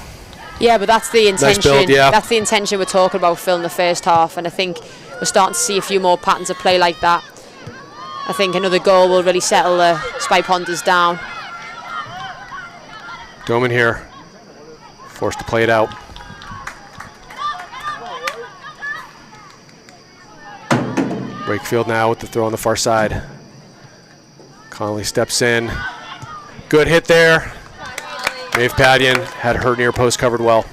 Yeah, but that's the intention. Nice build, yeah. That's the intention we're talking about, Phil, in the first half, and I think we're starting to see a few more patterns of play like that. I think another goal will really settle the Spy Ponders down. Doman here. Forced to play it out. Wakefield now with the throw on the far side. Connolly steps in. Good hit there. Maeve Padian had her near post covered well.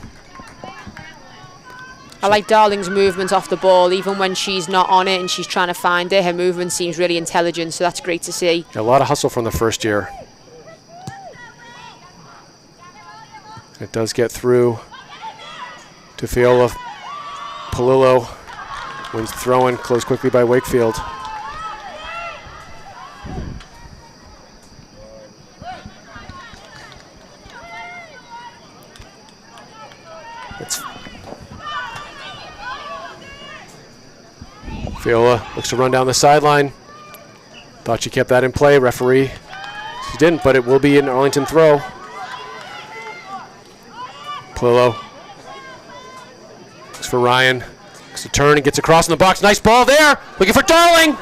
I like Darling's movement off the ball, even when she's not on it and she's trying to find it. Her movement seems really intelligent, so that's great to see. A lot of hustle from the first year. It does get through to Fiola. Palillo wins the throw-in, closed quickly by Wakefield. Fiola looks to run down the sideline. Thought she kept that in play. Referee, she didn't, but it will be an Arlington throw. Palillo looks for Ryan. Looks to turn and gets across in the box. Nice ball there. Looking for Darling.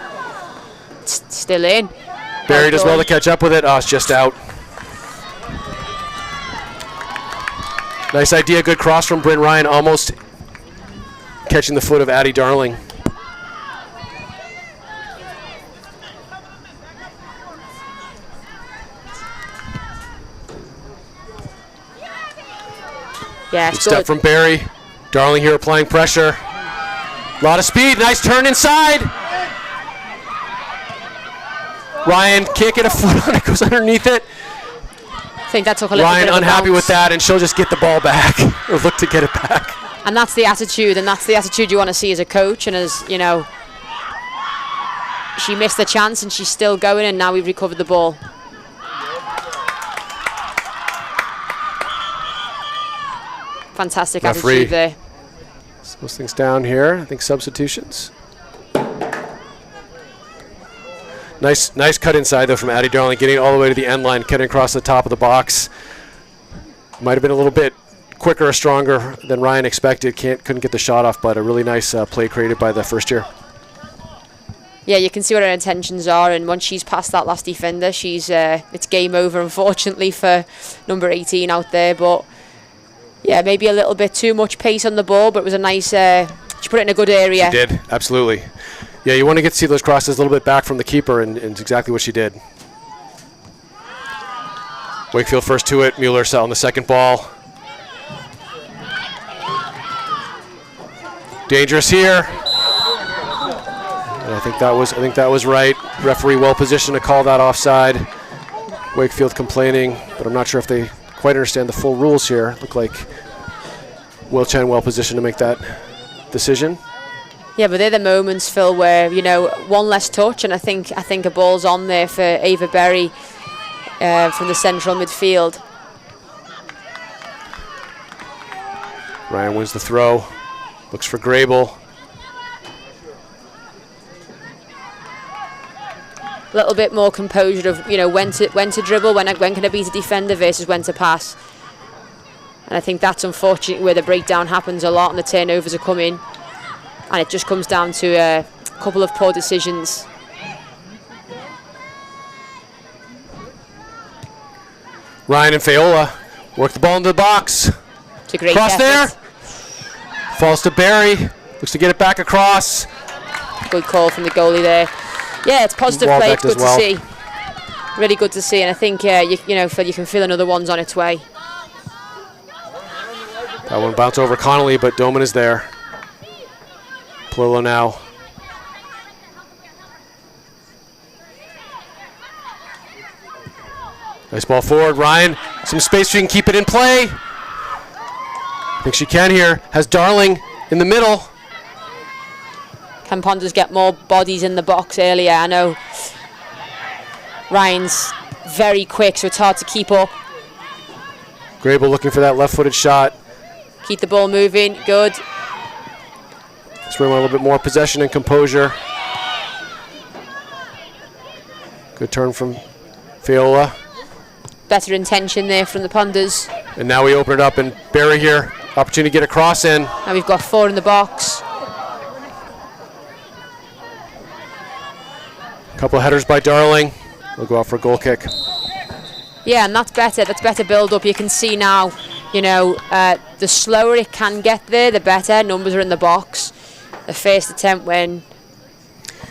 Still in. Barry does well to catch up with it. Oh, it's just out. Nice idea. Good cross from Bryn Ryan. Almost catching the foot of Addie Darling. Yeah, Good it's step good. from Barry. Darling here applying pressure. A lot of speed. Nice turn inside. Ryan can't get a foot on it. Goes underneath it. I think that took a little Ryan bit of a unhappy bounce. with that, and she'll just get the ball back or look to get it back. And that's the attitude, you want to see as a coach. And as you know, she missed the chance and she's still going, and now we've recovered the ball. Fantastic Referee attitude there. slows things down here. I think substitutions. Nice cut inside though from Addie Darling, getting all the way to the end line, cutting across the top of the box. Might have been a little bit quicker or stronger than Ryan expected. Couldn't get the shot off, but a really nice play created by the first year. Yeah, you can see what her intentions are, and once she's past that last defender, it's game over, unfortunately, for number 18 out there. But yeah, maybe a little bit too much pace on the ball, but it was a nice. She put it in a good area. She did, absolutely. Yeah, you want to get to see those crosses a little bit back from the keeper, and it's exactly what she did. Wakefield first to it. Mueller set on the second ball. Dangerous here. And I think that was right. Referee well positioned to call that offside. Wakefield complaining, but I'm not sure if they quite understand the full rules here. Look like Will Chen well positioned to make that decision. Yeah, but they're the moments, Phil, where one less touch, and I think a ball's on there for Ava Berry from the central midfield. Ryan wins the throw. Looks for Greable. A little bit more composure of when to dribble, when can I beat a defender versus when to pass. And I think that's unfortunate where the breakdown happens a lot and the turnovers are coming, and it just comes down to a couple of poor decisions. Ryan and Fayola work the ball into the box. It's a great Cross there. effort. Falls to Barry. Looks to get it back across. Good call from the goalie there. Yeah, it's positive Wall play. decked It's good as well. to see. Really good to see, and I think Phil, you can feel another one's on its way. That one bounced over Connolly, but Doman is there. Polillo now. Nice ball forward, Ryan. Some space, she can keep it in play. I think she can here. Has Darling in the middle. Can Ponders get more bodies in the box earlier? I know Ryan's very quick, so it's hard to keep up. Greable looking for that left-footed shot. Keep the ball moving. Good. That's where we want a little bit more possession and composure. Good turn from Fayola. Better intention there from the Ponders. And now we open it up, and Barry here. Opportunity to get a cross in. Now we've got 4 in the box. Couple of headers by Darling. We'll go out for a goal kick. Yeah, and that's better. That's better build-up. You can see now, the slower it can get there, the better. Numbers are in the box. The first attempt when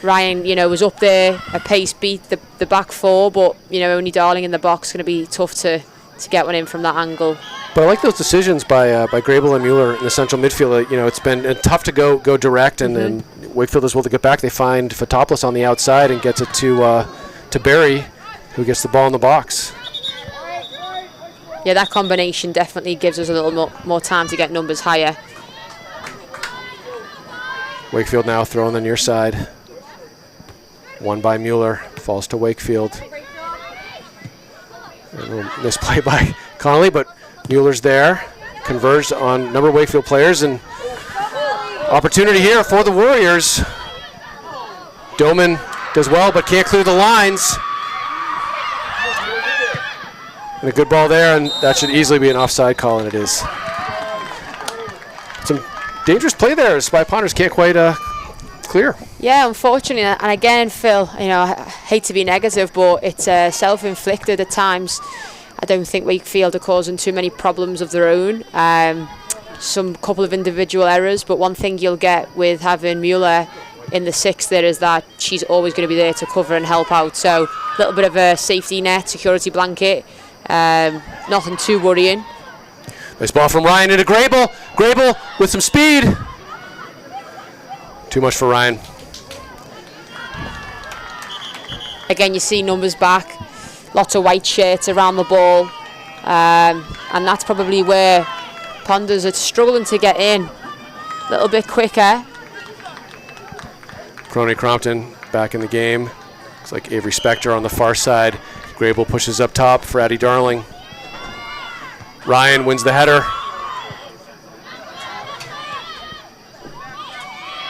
Ryan, was up there, a pace beat the back 4, but, only Darling in the box. Going to be tough to get one in from that angle. But I like those decisions by Greable and Mueller in the central midfield. It's been tough to go direct, and then Wakefield is able to get back. They find Fotopoulos on the outside and gets it to Barry, who gets the ball in the box. Yeah, that combination definitely gives us a little more time to get numbers higher. Wakefield now throwing the near side. Won by Mueller, falls to Wakefield. A little misplay by Connolly, but Mueller's there. Converged on a number of Wakefield players, and opportunity here for the Warriors. Doman does well, but can't clear the lines. And a good ball there, and that should easily be an offside call, and it is. Some dangerous play there. Spy Ponders can't quite clear. Yeah, unfortunately, and again, Phil, I hate to be negative, but it's self-inflicted at times. I don't think Wakefield are causing too many problems of their own. Some couple of individual errors, but one thing you'll get with having Mueller in the 6 there is that she's always going to be there to cover and help out. So a little bit of a safety net, security blanket, nothing too worrying. Nice ball from Ryan into Greable. Greable with some speed. Too much for Ryan. Again, you see numbers back. Lots of white shirts around the ball. And that's probably where Ponders are struggling to get in a little bit quicker. Crony Crompton back in the game. Looks like Avery Spector on the far side. Greable pushes up top for Addie Darling. Ryan wins the header.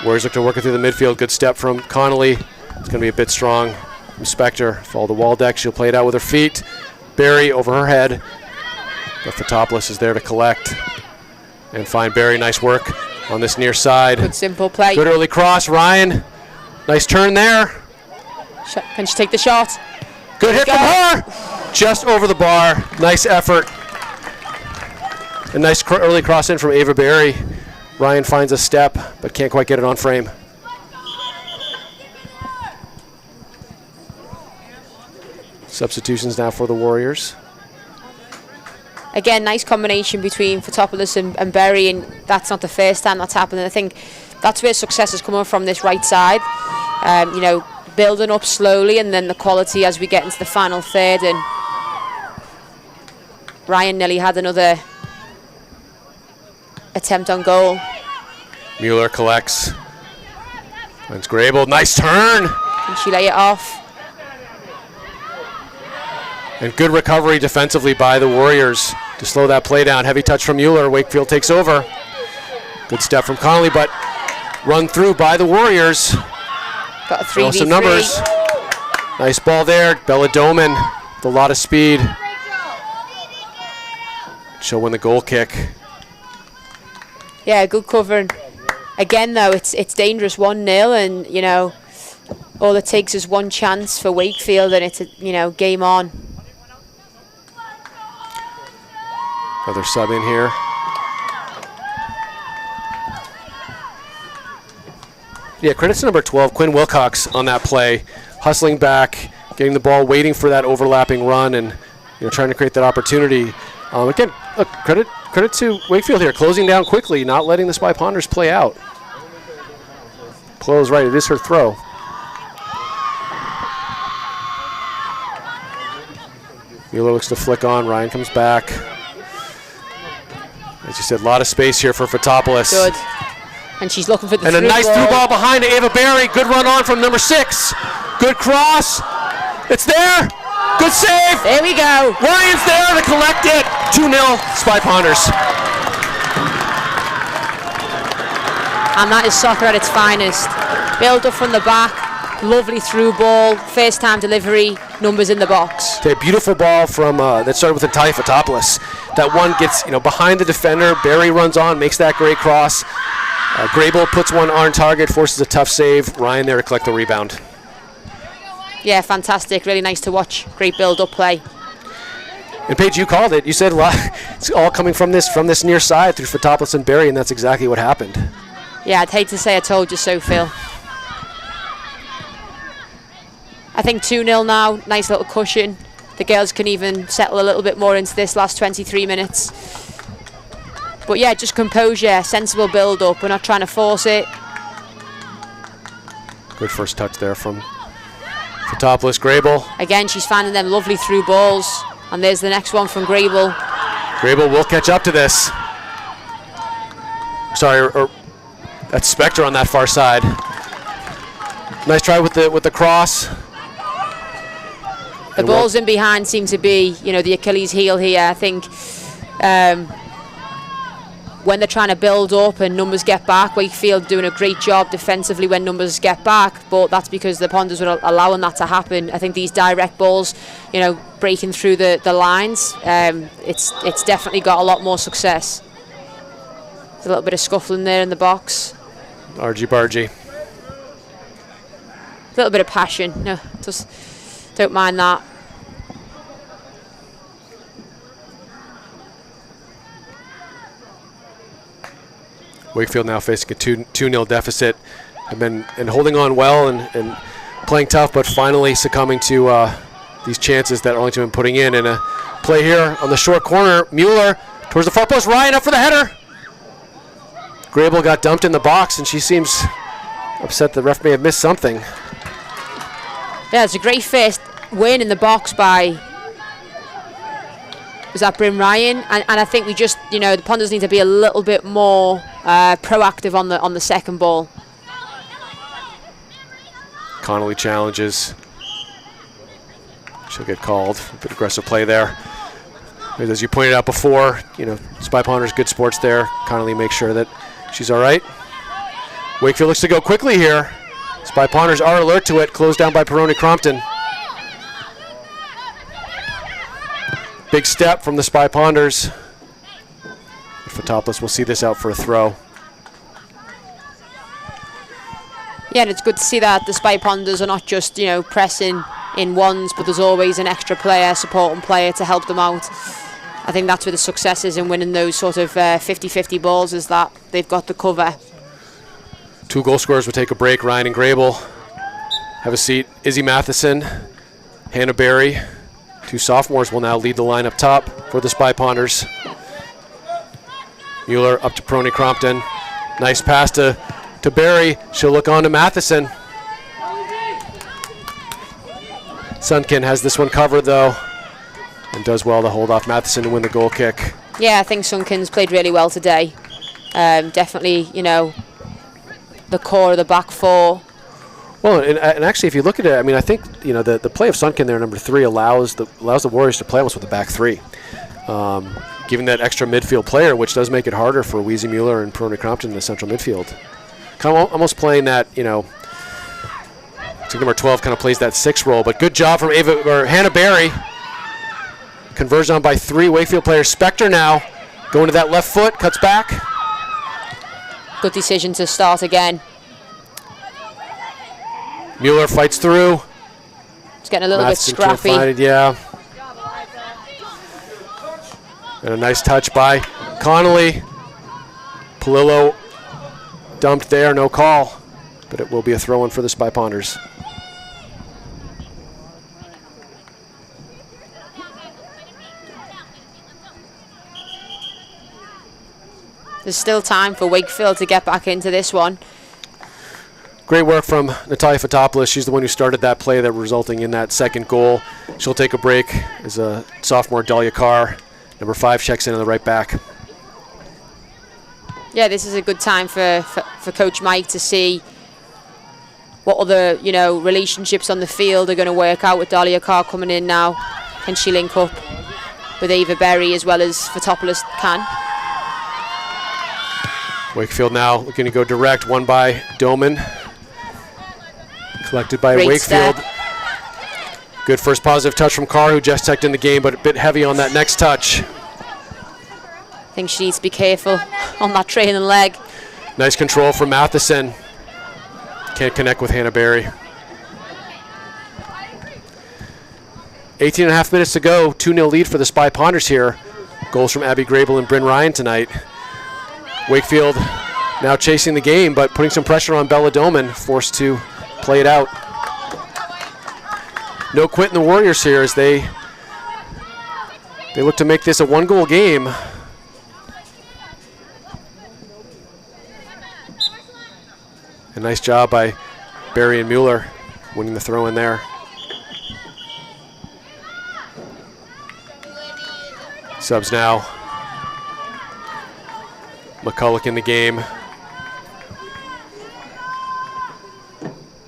Warriors look to work it through the midfield. Good step from Connolly. It's going to be a bit strong from Spector. Follow the wall deck. She'll play it out with her feet. Barry over her head. The Fotopoulos is there to collect and find Barry. Nice work on this near side. Good simple play. Good early cross. Ryan, nice turn there. Can she take the shot? Good hit from her. Just over the bar. Nice effort. A nice early cross in from Ava Barry. Ryan finds a step, but can't quite get it on frame. Substitutions now for the Warriors. Again, nice combination between Fotopoulos and Berry, and that's not the first time that's happened. And I think that's where success is coming from this right side. You know, building up slowly, and then the quality as we get into the final third. And Ryan nearly had another attempt on goal. Mueller collects. Finds Greable. Nice turn. Can she lay it off? And good recovery defensively by the Warriors to slow that play down. Heavy touch from Mueller. Wakefield takes over. Good step from Connolly, but run through by the Warriors. Got a 3v3. Some numbers. Nice ball there. Bella Doman with a lot of speed. She'll win the goal kick. Yeah, good covering. Again, though, it's dangerous. 1-0, and you know, all it takes is one chance for Wakefield, and it's game on. Another sub in here. Yeah, credits to number 12, Quinn Wilcox, on that play, hustling back, getting the ball, waiting for that overlapping run, and trying to create that opportunity. Again, look, credit to Wakefield here, closing down quickly, not letting the Spy Ponders play out. Chloe's right, it is her throw. Mueller looks to flick on, Ryan comes back. As you said, a lot of space here for Fotopoulos. Good. And she's looking for the and a nice through ball behind to Ava Barry. Good run on from number 6. Good cross. It's there. Good save. There we go. Ryan's there to collect it. 2-0 Spy Ponders. And that is soccer at its finest. Build up from the back. Lovely through ball. First time delivery. Numbers in the box. Okay, beautiful ball from that started with Natalia Fotopoulos. That one gets behind the defender. Barry runs on, makes that great cross. Greable puts one on target, forces a tough save. Ryan there to collect the rebound. Yeah, fantastic. Really nice to watch. Great build-up play. And Paige, you called it. You said it's all coming from this near side through Fotopoulos and Barry, and that's exactly what happened. Yeah, I'd hate to say I told you so, Phil. I think 2-0 now. Nice little cushion. The girls can even settle a little bit more into this last 23 minutes. But yeah, just composure, sensible build-up. We're not trying to force it. Good first touch there from Fotopoulos. Greable. Again, she's finding them lovely through balls. And there's the next one from Greable. Greable will catch up to this. Sorry, or that's Spector on that far side. Nice try with the cross. The balls in behind seem to be, the Achilles heel here. I think when they're trying to build up and numbers get back, Wakefield doing a great job defensively when numbers get back, but that's because the Ponders were allowing that to happen. I think these direct balls, breaking through the lines, it's definitely got a lot more success. There's a little bit of scuffling there in the box. Argy-bargy. A little bit of passion. No, just don't mind that. Wakefield now facing a 2-0 deficit. Have been holding on well and playing tough, but finally succumbing to these chances that Arlington have been putting in. And a play here on the short corner. Mueller Towards the far post, Ryan up for the header. Greable got dumped in the box, and she seems upset the ref may have missed something. Yeah, it's a great first win in the box by, was that Bryn Ryan? And I think we just, the Ponders need to be a little bit more proactive on the second ball. Connolly challenges. She'll get called. A bit aggressive play there. As you pointed out before, Spy Ponders, good sports there. Connolly makes sure that she's all right. Wakefield looks to go quickly here. Spy Ponders are alert to it. Closed down by Peroni Crompton. Big step from the Spy Ponders. Fotopoulos will see this out for a throw. Yeah, and it's good to see that the Spy Ponders are not just, pressing in ones, but there's always an extra player, supporting player to help them out. I think that's where the success is in winning those sort of 50-50 balls, is that they've got the cover. 2 goal scorers will take a break. Ryan and Greable have a seat. Izzy Matheson, Hannah Berry. 2 sophomores will now lead the line up top for the Spy Ponders. Mueller up to Peroni Crompton. Nice pass to Berry. She'll look on to Matheson. Sunken has this one covered though, and does well to hold off Matheson to win the goal kick. Yeah, I think Sunken's played really well today. Definitely, the core of the back four. Well, and actually, if you look at it, I think the play of Sunken there, number 3, allows the Warriors to play almost with a back 3, giving that extra midfield player, which does make it harder for Weezy Mueller and Peroni Crompton in the central midfield. Kind of almost playing that, so number 12 kind of plays that 6 role, but good job from Hannah Berry. Conversion on by 3 Wakefield players. Spector now going to that left foot, cuts back. Good decision to start again. Mueller fights through. It's getting a little Matheson bit scrappy. Can't find it, yeah. And a nice touch by Connolly. Palillo dumped there, no call, but it will be a throw-in for the Spy Ponders. There's still time for Wakefield to get back into this one. Great work from Natalia Fotopoulos. She's the one who started that play that resulting in that second goal. She'll take a break as a sophomore Dahlia Carr. Number 5 checks in on the right back. Yeah, this is a good time for Coach Mike to see what other, relationships on the field are going to work out with Dahlia Carr coming in now. Can she link up with Ava Berry as well as Fotopoulos can? Wakefield now looking to go direct, won by Doman. Collected by Great Wakefield. step. Good first positive touch from Carr, who just checked in the game, but a bit heavy on that next touch. I think she needs to be careful on that trailing leg. Nice control from Matheson. Can't connect with Hannah Berry. 18.5 minutes to go, 2-0 lead for the Spy Ponders here. Goals from Abby Greable and Bryn Ryan tonight. Wakefield now chasing the game, but putting some pressure on Bella Doman, forced to play it out. No quit in the Warriors here as they look to make this a 1-goal game. A nice job by Berry and Mueller winning the throw in there. Subs now. McCulloch in the game.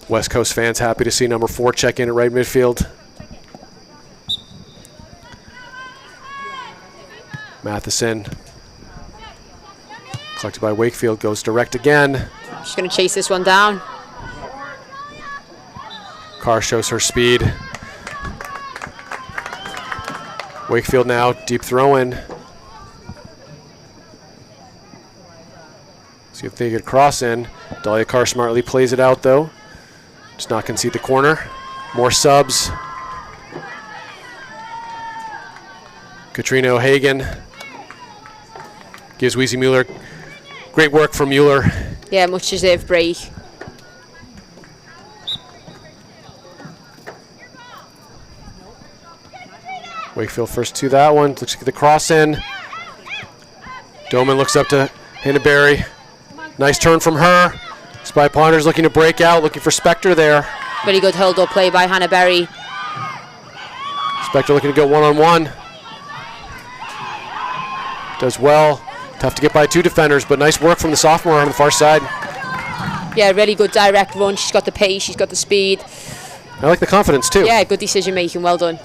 West Coast fans happy to see number 4 check in at right midfield. Matheson, collected by Wakefield, goes direct again. She's going to chase this one down. Carr shows her speed. Wakefield now, deep throw in. See if they get cross in. Dahlia Carr smartly plays it out though. Does not concede the corner. More subs. Katrina O'Hagan gives Weezy Mueller. Great work from Mueller. Yeah, much deserved break. Wakefield first to that one. Looks like the cross in. Doman looks up to Hannaberry. Nice turn from her. Spy Ponders looking to break out, looking for Spector there. Very good hold-up play by Hannaberry. Spector looking to go one-on-one. Does well. Tough to get by 2 defenders, but nice work from the sophomore on the far side. Yeah, really good direct run. She's got the pace, she's got the speed. I like the confidence too. Yeah, good decision making, well done.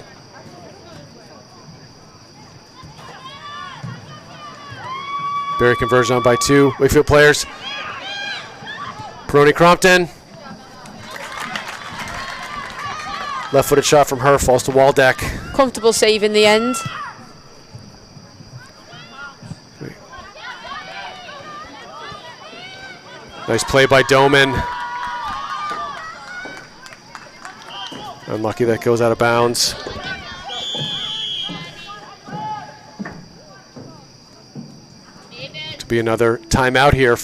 Barry conversion on by 2. Wakefield players. Peroni Crompton. Left-footed shot from her, falls to Waldeck. Comfortable save in the end. Nice play by Doman. Unlucky that goes out of bounds. To be another timeout here.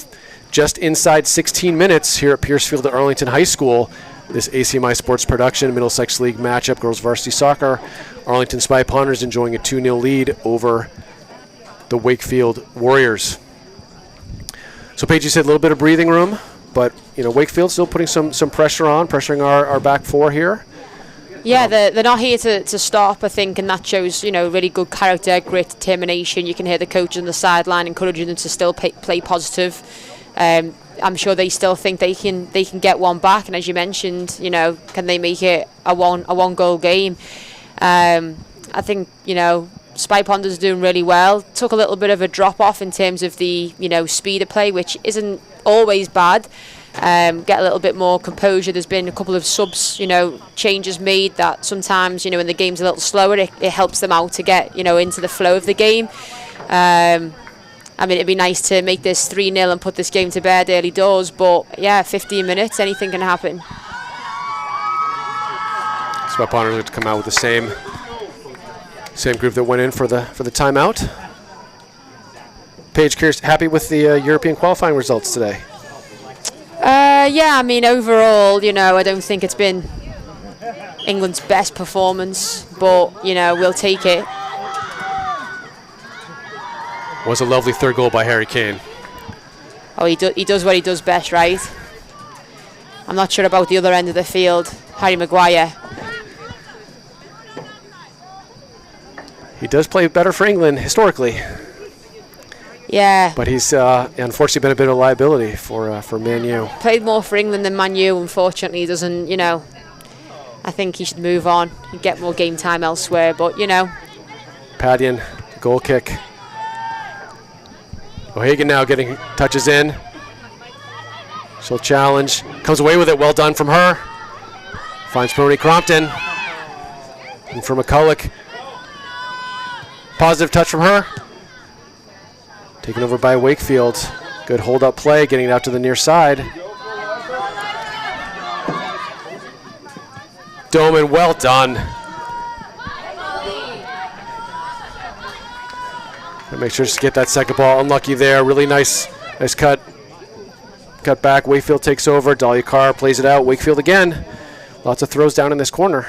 Just inside 16 minutes here at Piercefield at Arlington High School. This ACMi Sports Production Middlesex League matchup, girls varsity soccer. Arlington Spy Ponders enjoying a 2-0 lead over the Wakefield Warriors. So Paige, you said a little bit of breathing room, but Wakefield still putting some pressure on, pressuring our back four here. Yeah, they're not here to stop, I think, and that shows, really good character, grit, determination. You can hear the coaches on the sideline encouraging them to still play positive. I'm sure they still think they can get one back, and as you mentioned, can they make it a one goal game? I think Spy Ponders are doing really well. Took a little bit of a drop off in terms of the speed of play, which isn't always bad. Get a little bit more composure. There's been a couple of subs, changes made that sometimes, when the game's a little slower, it helps them out to get, into the flow of the game. It'd be nice to make this 3-0 and put this game to bed early doors, but yeah, 15 minutes, anything can happen. Spy Ponders going to come out with the same group that went in for the timeout. Paige, curious, happy with the European qualifying results today? Yeah, overall, I don't think it's been England's best performance, but, we'll take it. Was a lovely third goal by Harry Kane. Oh, he does what he does best, right? I'm not sure about the other end of the field, Harry Maguire. He does play better for England historically. Yeah. But he's unfortunately been a bit of a liability for Man U. Played more for England than Man U, unfortunately. He doesn't, I think he should move on and get more game time elsewhere, but, Padian, goal kick. O'Hagan now getting touches in. She'll challenge. Comes away with it. Well done from her. Finds Peroni Crompton. And for McCulloch. Positive touch from her. Taken over by Wakefield. Good hold-up play, getting it out to the near side. Doman, well done. Make sure to get that second ball. Unlucky there. Really nice cut. Cut back. Wakefield takes over. Dahlia Carr plays it out. Wakefield again. Lots of throws down in this corner.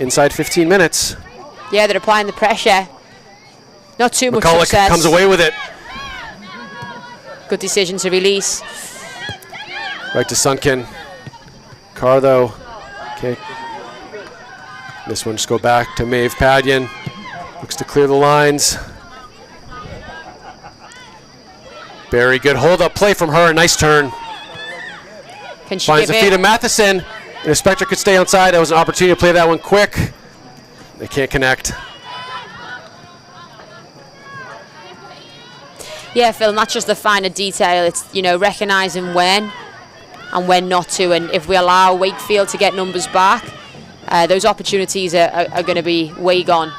Inside 15 minutes. Yeah, they're applying the pressure. Not too much success. McCulloch comes away with it. Good decision to release. Right to Sunken. Carr though. Okay. This one just go back to Maeve Padian. Looks to clear the lines. Very good hold-up play from her. Nice turn. Can she Finds the feet of Matheson. And if Spector could stay outside, that was an opportunity to play that one quick. They can't connect. Yeah, Phil, not just the finer detail. It's, recognising when and when not to. And if we allow Wakefield to get numbers back, those opportunities are going to be way gone.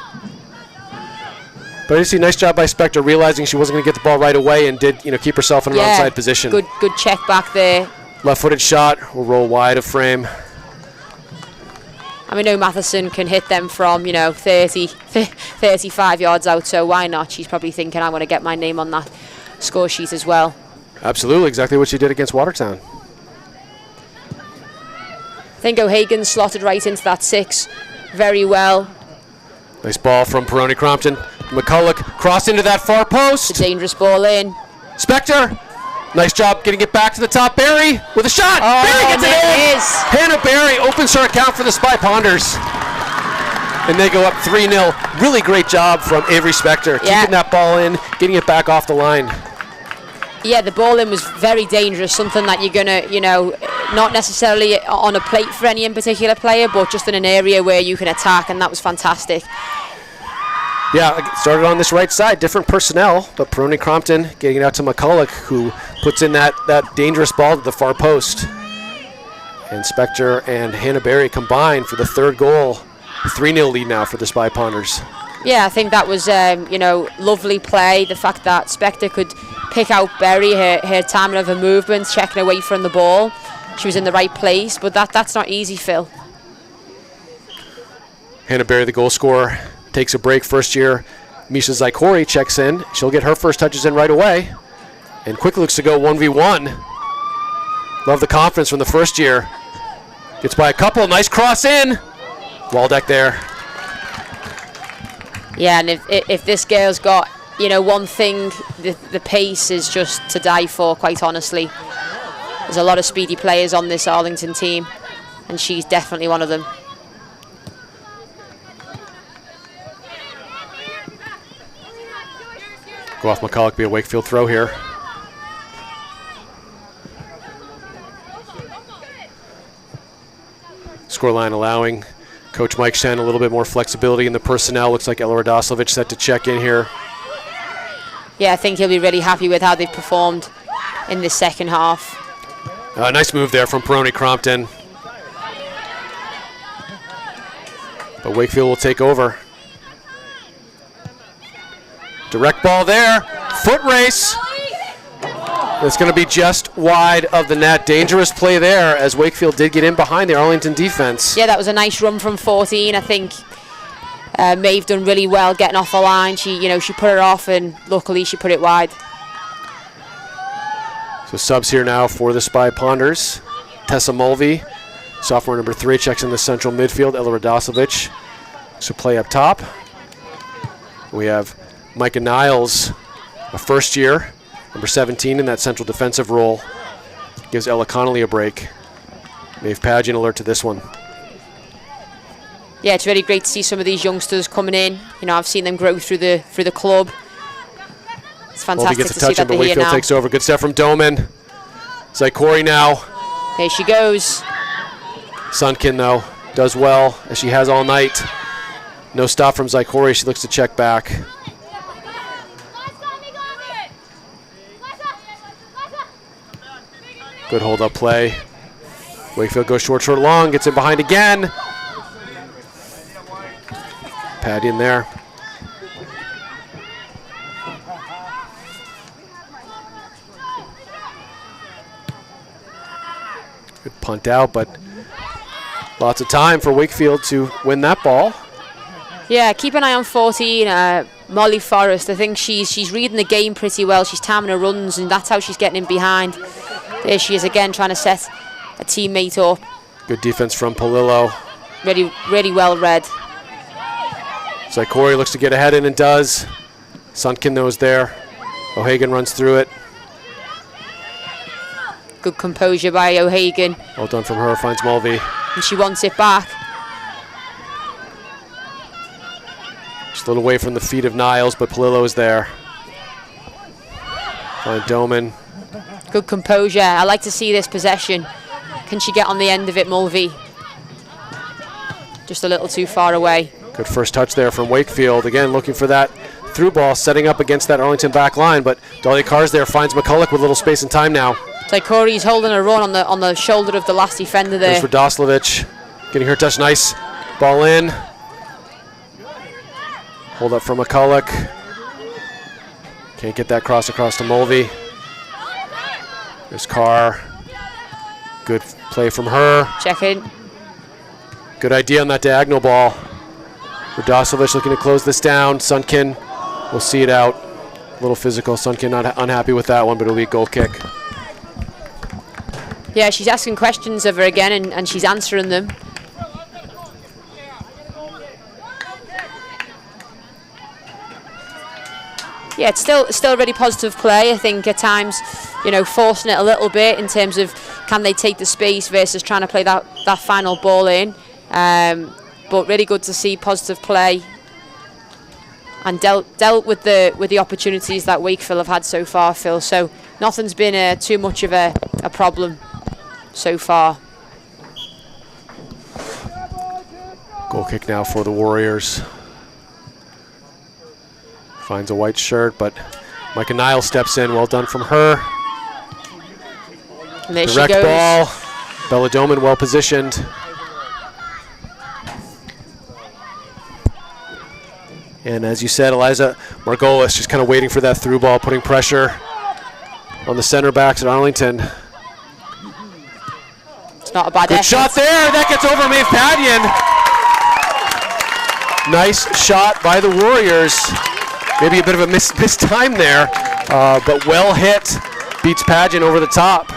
But you see, nice job by Spector, realizing she wasn't going to get the ball right away and did, keep herself in an onside position. Good check back there. Left-footed shot will roll wide of frame. I know Matheson can hit them from, 35 yards out, so why not? She's probably thinking, I want to get my name on that score sheet as well. Absolutely, exactly what she did against Watertown. I think O'Hagan slotted right into that 6 very well. Nice ball from Peroni Crompton. McCulloch cross into that far post. It's a dangerous ball in. Spector, nice job getting it back to the top. Barry with a shot. Oh, Barry gets it in. is. Hannah Barry opens her account for the Spy Ponders. And they go up 3-0. Really great job from Avery Spector. Keeping that ball in, getting it back off the line. Yeah, the ball in was very dangerous, something that you're going to, not necessarily on a plate for any in particular player, but just in an area where you can attack, and that was fantastic. Yeah, it started on this right side, different personnel, but Peroni Crompton getting it out to McCulloch, who puts in that dangerous ball to the far post. And Spector and Hannah Barry combine for the third goal. 3-0 lead now for the Spy Ponders. Yeah, I think that was, lovely play. The fact that Spector could pick out Berry, her timing of her movements, checking away from the ball. She was in the right place, but that's not easy, Phil. Hannah Barry, the goal scorer, takes a break. First year, Misha Zykori checks in. She'll get her first touches in right away. And quickly looks to go 1v1. Love the confidence from the first year. Gets by a couple, nice cross in. Waldeck there. Yeah, and if this girl's got, one thing, the pace is just to die for, quite honestly. There's a lot of speedy players on this Arlington team, and she's definitely one of them. Go off McCulloch, be a Wakefield throw here. Scoreline allowing Coach Mike Shen a little bit more flexibility in the personnel. Looks like Ella Radoslovic set to check in here. Yeah, I think he'll be really happy with how they've performed in the second half. Nice move there from Peroni Crompton. But Wakefield will take over. Direct ball there. Foot race. It's going to be just wide of the net. Dangerous play there as Wakefield did get in behind the Arlington defense. Yeah, that was a nice run from 14. I think Maeve done really well getting off the line. She put it off, and luckily she put it wide. So subs here now for the Spy Ponders. Tessa Mulvey, sophomore number 3, checks in the central midfield. Ella Radoslovic to play up top. We have Micah Niles, a first year, number 17 in that central defensive role. Gives Ella Connolly a break. Maeve Pageant alert to this one. Yeah, it's really great to see some of these youngsters coming in. I've seen them grow through the club. It's fantastic gets a to touch see in, that but they're here Wakefield now. takes over. Good stuff from Doman. Zykori now. There she goes. Sunkin, though, does well, as she has all night. No stop from Zykori. She looks to check back. Good hold-up play. Wakefield goes short, long. Gets in behind again. Patty in there. Good punt out, but lots of time for Wakefield to win that ball. Yeah, keep an eye on 14, Molly Forrest. I think she's reading the game pretty well. She's timing her runs, and that's how she's getting in behind. There she is again, trying to set a teammate up. Good defense from Palillo. Really, really well read. Zykori looks to get ahead in and does. Sunkin knows there. O'Hagan runs through it. Good composure by O'Hagan. Well done from her, finds Mulvey. And she wants it back. Just a little away from the feet of Niles, but Palillo is there. Find Doman. Good composure. I like to see this possession. Can she get on the end of it, Mulvey? Just a little too far away. Good first touch there from Wakefield. Again, looking for that through ball, setting up against that Arlington back line, but Dahlia Carr's there, finds McCulloch with a little space and time now. Zykori's holding a run on the shoulder of the last defender there. There's Radoslovic getting her touch, nice. Ball in. Hold up from McCulloch. Can't get that cross across to Mulvey. There's Carr. Good play from her. Check in. Good idea on that diagonal ball. Radoslovic looking to close this down. Sunkin will see it out. A little physical. Sunkin not unhappy with that one, but it'll be a goal kick. Yeah, she's asking questions of her again, and she's answering them. Yeah, it's still really positive play. I think at times, forcing it a little bit in terms of can they take the space versus trying to play that final ball in. But really good to see positive play and dealt with the opportunities that Wakefield have had so far, Phil. So nothing's been too much of a problem so far. Goal kick now for the Warriors. Finds a white shirt, but Micah Niles steps in. Well done from her. And there Direct she goes. ball. Bella Doman well positioned. And as you said, Eliza Margolis just kind of waiting for that through ball, putting pressure on the center backs at Arlington. It's not a bad Good effort. shot there. That gets over Maeve Padyan. Nice shot by the Warriors. Maybe a bit of a missed time there, but well hit. Beats Padyan over the top.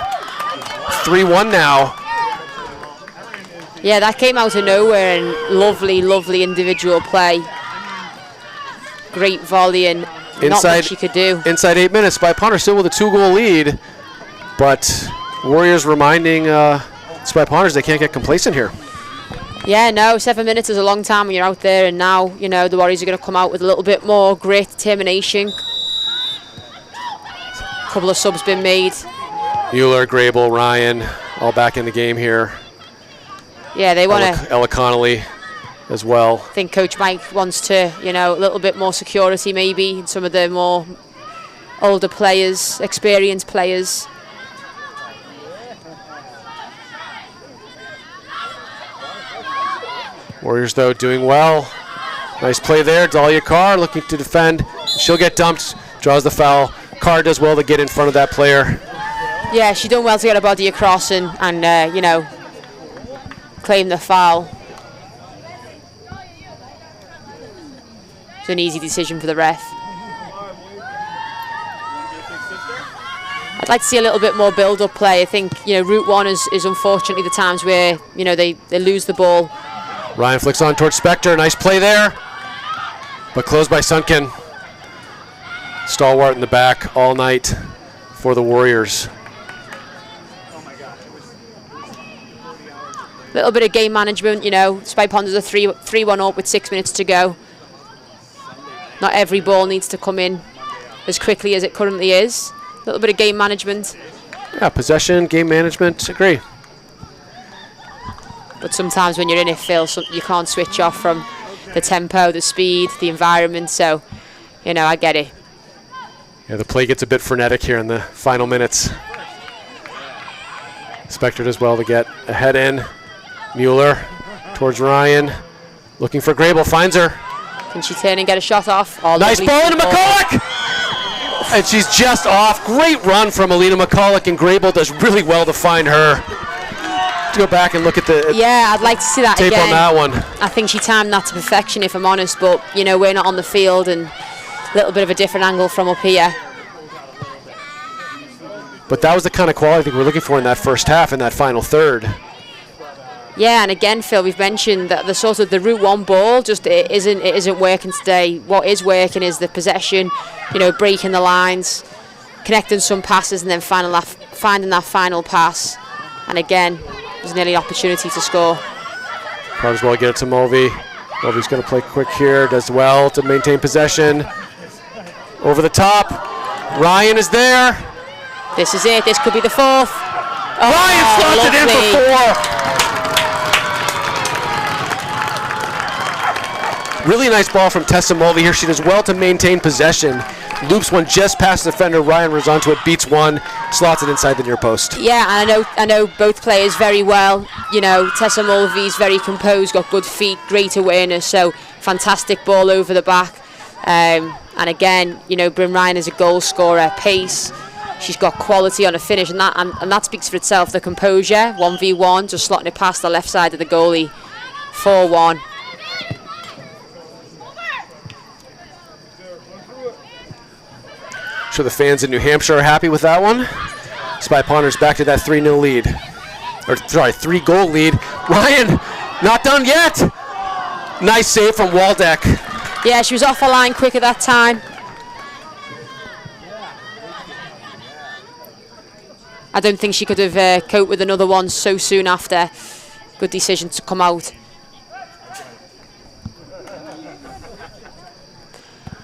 3-1 now. Yeah, that came out of nowhere and lovely, lovely individual play. Great volley and not much you could do. Inside 8 minutes, Spy Ponder still with a 2-goal lead, but Warriors reminding Spy Ponders they can't get complacent here. Yeah, no, 7 minutes is a long time when you're out there, and now, the Warriors are going to come out with a little bit more grit, determination. A couple of subs been made. Mueller, Greable, Ryan, all back in the game here. Yeah, they want to. Ella Connolly as well. I think Coach Mike wants to, a little bit more security maybe in some of the more older players, experienced players. Warriors, though, doing well. Nice play there. Dahlia Carr looking to defend. She'll get dumped, draws the foul. Carr does well to get in front of that player. Yeah, she done well to get her body across and claim the foul. It's an easy decision for the ref. I'd like to see a little bit more build-up play. I think, Route 1 is unfortunately the times where, they lose the ball. Ryan flicks on towards Spector. Nice play there, but closed by Sunken. Stalwart in the back all night for the Warriors. A little bit of game management, Spy Ponders are 3-1 up with 6 minutes to go. Not every ball needs to come in as quickly as it currently is. A little bit of game management. Yeah, possession, game management, agree. But sometimes when you're in it, Phil, you can't switch off from the tempo, the speed, the environment. So, I get it. Yeah, the play gets a bit frenetic here in the final minutes. Spector does well to get a head in. Mueller towards Ryan. Looking for Greable, finds her. Can she turn and get a shot off? Oh, nice ball into McCulloch! And she's just off. Great run from Alina McCulloch, and Greable does really well to find her. To go back and look at the I'd like to see that tape again. On that one. I think she timed that to perfection, if I'm honest, but, we're not on the field, and a little bit of a different angle from up here. But that was the kind of quality I think we're looking for in that first half, in that final third. Yeah, and again, Phil, we've mentioned that the Route 1 ball just it isn't working today. What is working is the possession, breaking the lines, connecting some passes, and then finding that final pass. And again, there's nearly an opportunity to score. Might as well get it to Mulvey. Mulvey's going to play quick here, does well to maintain possession. Over the top, Ryan is there. This is it, this could be the fourth. Ryan slots it in for 4. Really nice ball from Tessa Mulvey here. She does well to maintain possession. Loops one just past the defender. Ryan runs onto it, beats one, slots it inside the near post. Yeah, and I know both players very well. Tessa Mulvey's very composed, got good feet, great awareness, so fantastic ball over the back. And again, Bryn Ryan is a goal scorer, pace. She's got quality on a finish, and that speaks for itself. The composure, 1v1, just slotting it past the left side of the goalie, 4-1. Sure the fans in New Hampshire are happy with that one. Spy Ponders back to that 3-0 lead. Or sorry, 3-goal lead. Ryan, not done yet. Nice save from Waldeck. Yeah, she was off the line quick at that time. I don't think she could have coped with another one so soon after. Good decision to come out.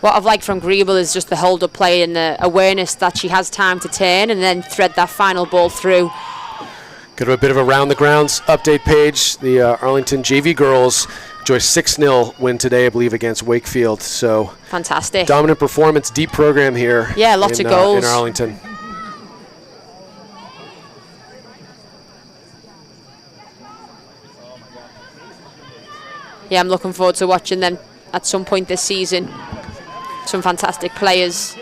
What I've liked from Greable is just the hold-up play and the awareness that she has time to turn and then thread that final ball through. Go to a bit of a round the grounds update page. The Arlington JV girls enjoy 6-0 win today, I believe, against Wakefield. So fantastic. Dominant performance, deep program here. Yeah, lots of goals. In Arlington. Yeah, I'm looking forward to watching them at some point this season. Some fantastic players.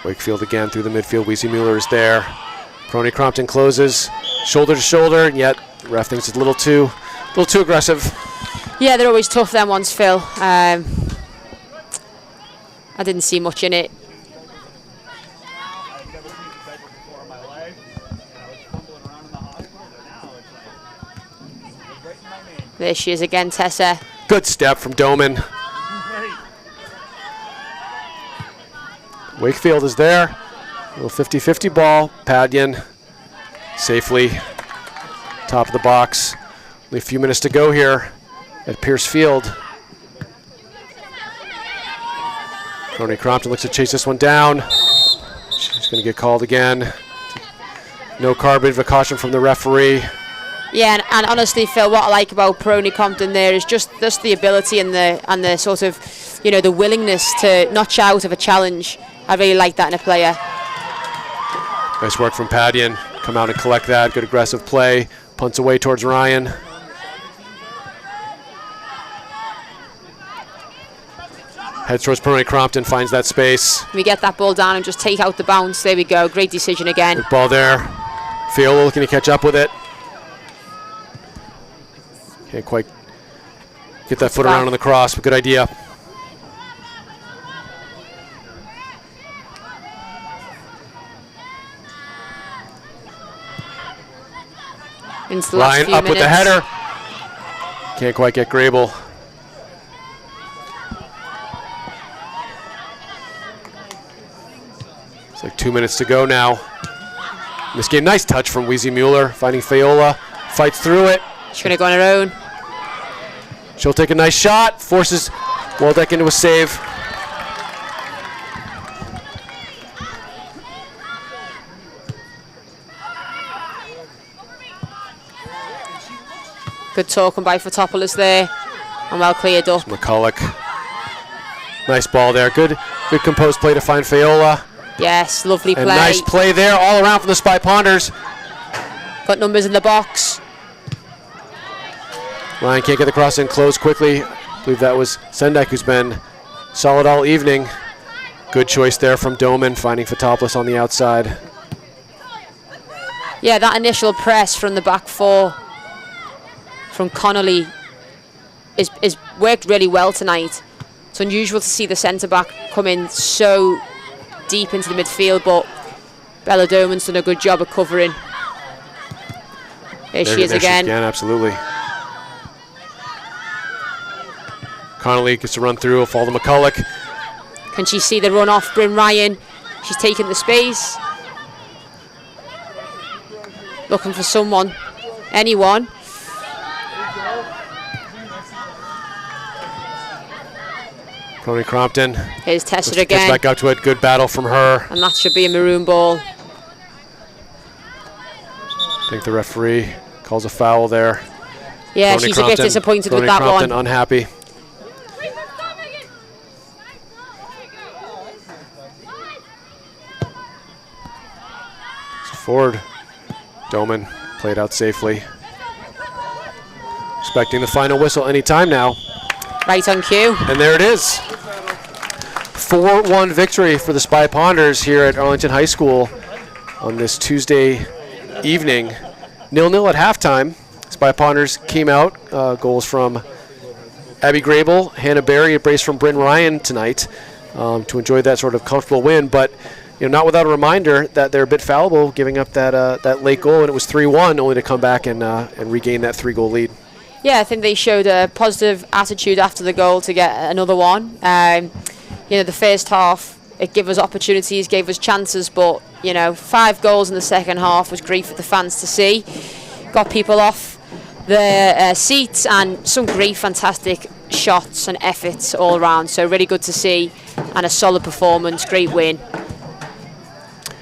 Wakefield again through the midfield. Weezy Mueller is there. Prony Crompton closes, shoulder to shoulder, and yet the ref thinks it's a little too aggressive. Yeah, they're always tough, them ones, Phil. I didn't see much in it. There she is again, Tessa. Good step from Doman. Wakefield is there. A little 50-50 ball. Padyan safely top of the box. Only a few minutes to go here at Pierce Field. Prony Crompton looks to chase this one down. She's going to get called again. No card, but a caution from the referee. Yeah, and honestly, Phil, what I like about Prony Crompton there is just the ability and the sort of, you know, the willingness to not shy out of a challenge. I really like that in a player. Nice work from Padyan. Come out and collect that. Good aggressive play. Punts away towards Ryan. Heads towards Prony Crompton, finds that space. We get that ball down and just take out the bounce. There we go. Great decision again. Good ball there. Fiola looking to catch up with it. Can't quite get that foot around on the cross, but good idea. Into the last few up minutes. with the header. Can't quite get Greable. It's like 2 minutes to go now. In this game, nice touch from Weezy Mueller, finding Fiola, fights through it. She's going to go on her own. She'll take a nice shot, forces Waldeck into a save. Good talking by Fotopoulos there, and well cleared up. McCulloch. Nice ball there. Good composed play to find Fiola. Yes, lovely play. And nice play there all around from the Spy Ponders. Got numbers in the box. Ryan can't get the cross in, close quickly. I believe that was Sendek, who's been solid all evening. Good choice there from Doman, finding Fotopoulos on the outside. Yeah, that initial press from the back four from Connolly is worked really well tonight. It's unusual to see the centre-back come in so deep into the midfield, but Bella Doman's done a good job of covering. There she is again. Absolutely. Connolly gets to run through, fall to McCulloch. Can she see the run off Bryn Ryan? She's taking the space. Looking for someone, anyone. Prony Crompton. Here's Tessa Gets again. back up to it. Good battle from her. And that should be a maroon ball. I think the referee calls a foul there. Yeah, Prony she's Crompton, a bit disappointed with that Crompton one. Unhappy. Forward. Doman played out safely. Expecting the final whistle any time now. Right on cue. And there it is. 4-1 victory for the Spy Ponders here at Arlington High School on this Tuesday evening. 0-0 at halftime. Spy Ponders came out. Goals from Abby Greable, Hannah Berry, a brace from Bryn Ryan tonight to enjoy that sort of comfortable win. But not without a reminder that they're a bit fallible, giving up that late goal, and it was 3-1, only to come back and regain that 3-goal lead. Yeah, I think they showed a positive attitude after the goal to get another one. The first half it gave us opportunities, gave us chances, but 5 goals in the second half was great for the fans to see. Got people off their seats, and some great, fantastic shots and efforts all around. So really good to see, and a solid performance, great win.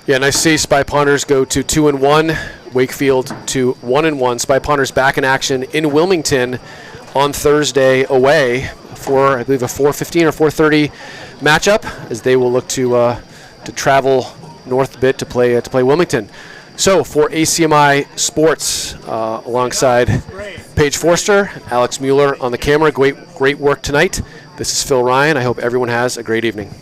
Yeah, nice to see Spy Ponders go to 2-1, Wakefield to 1-1. Spy Ponders back in action in Wilmington on Thursday away for, I believe, a 4:15 or 4:30 matchup, as they will look to travel north a bit to play Wilmington. So for ACMi Sports, alongside Paige Forster, Alex Mueller on the camera, great work tonight. This is Phil Ryan. I hope everyone has a great evening.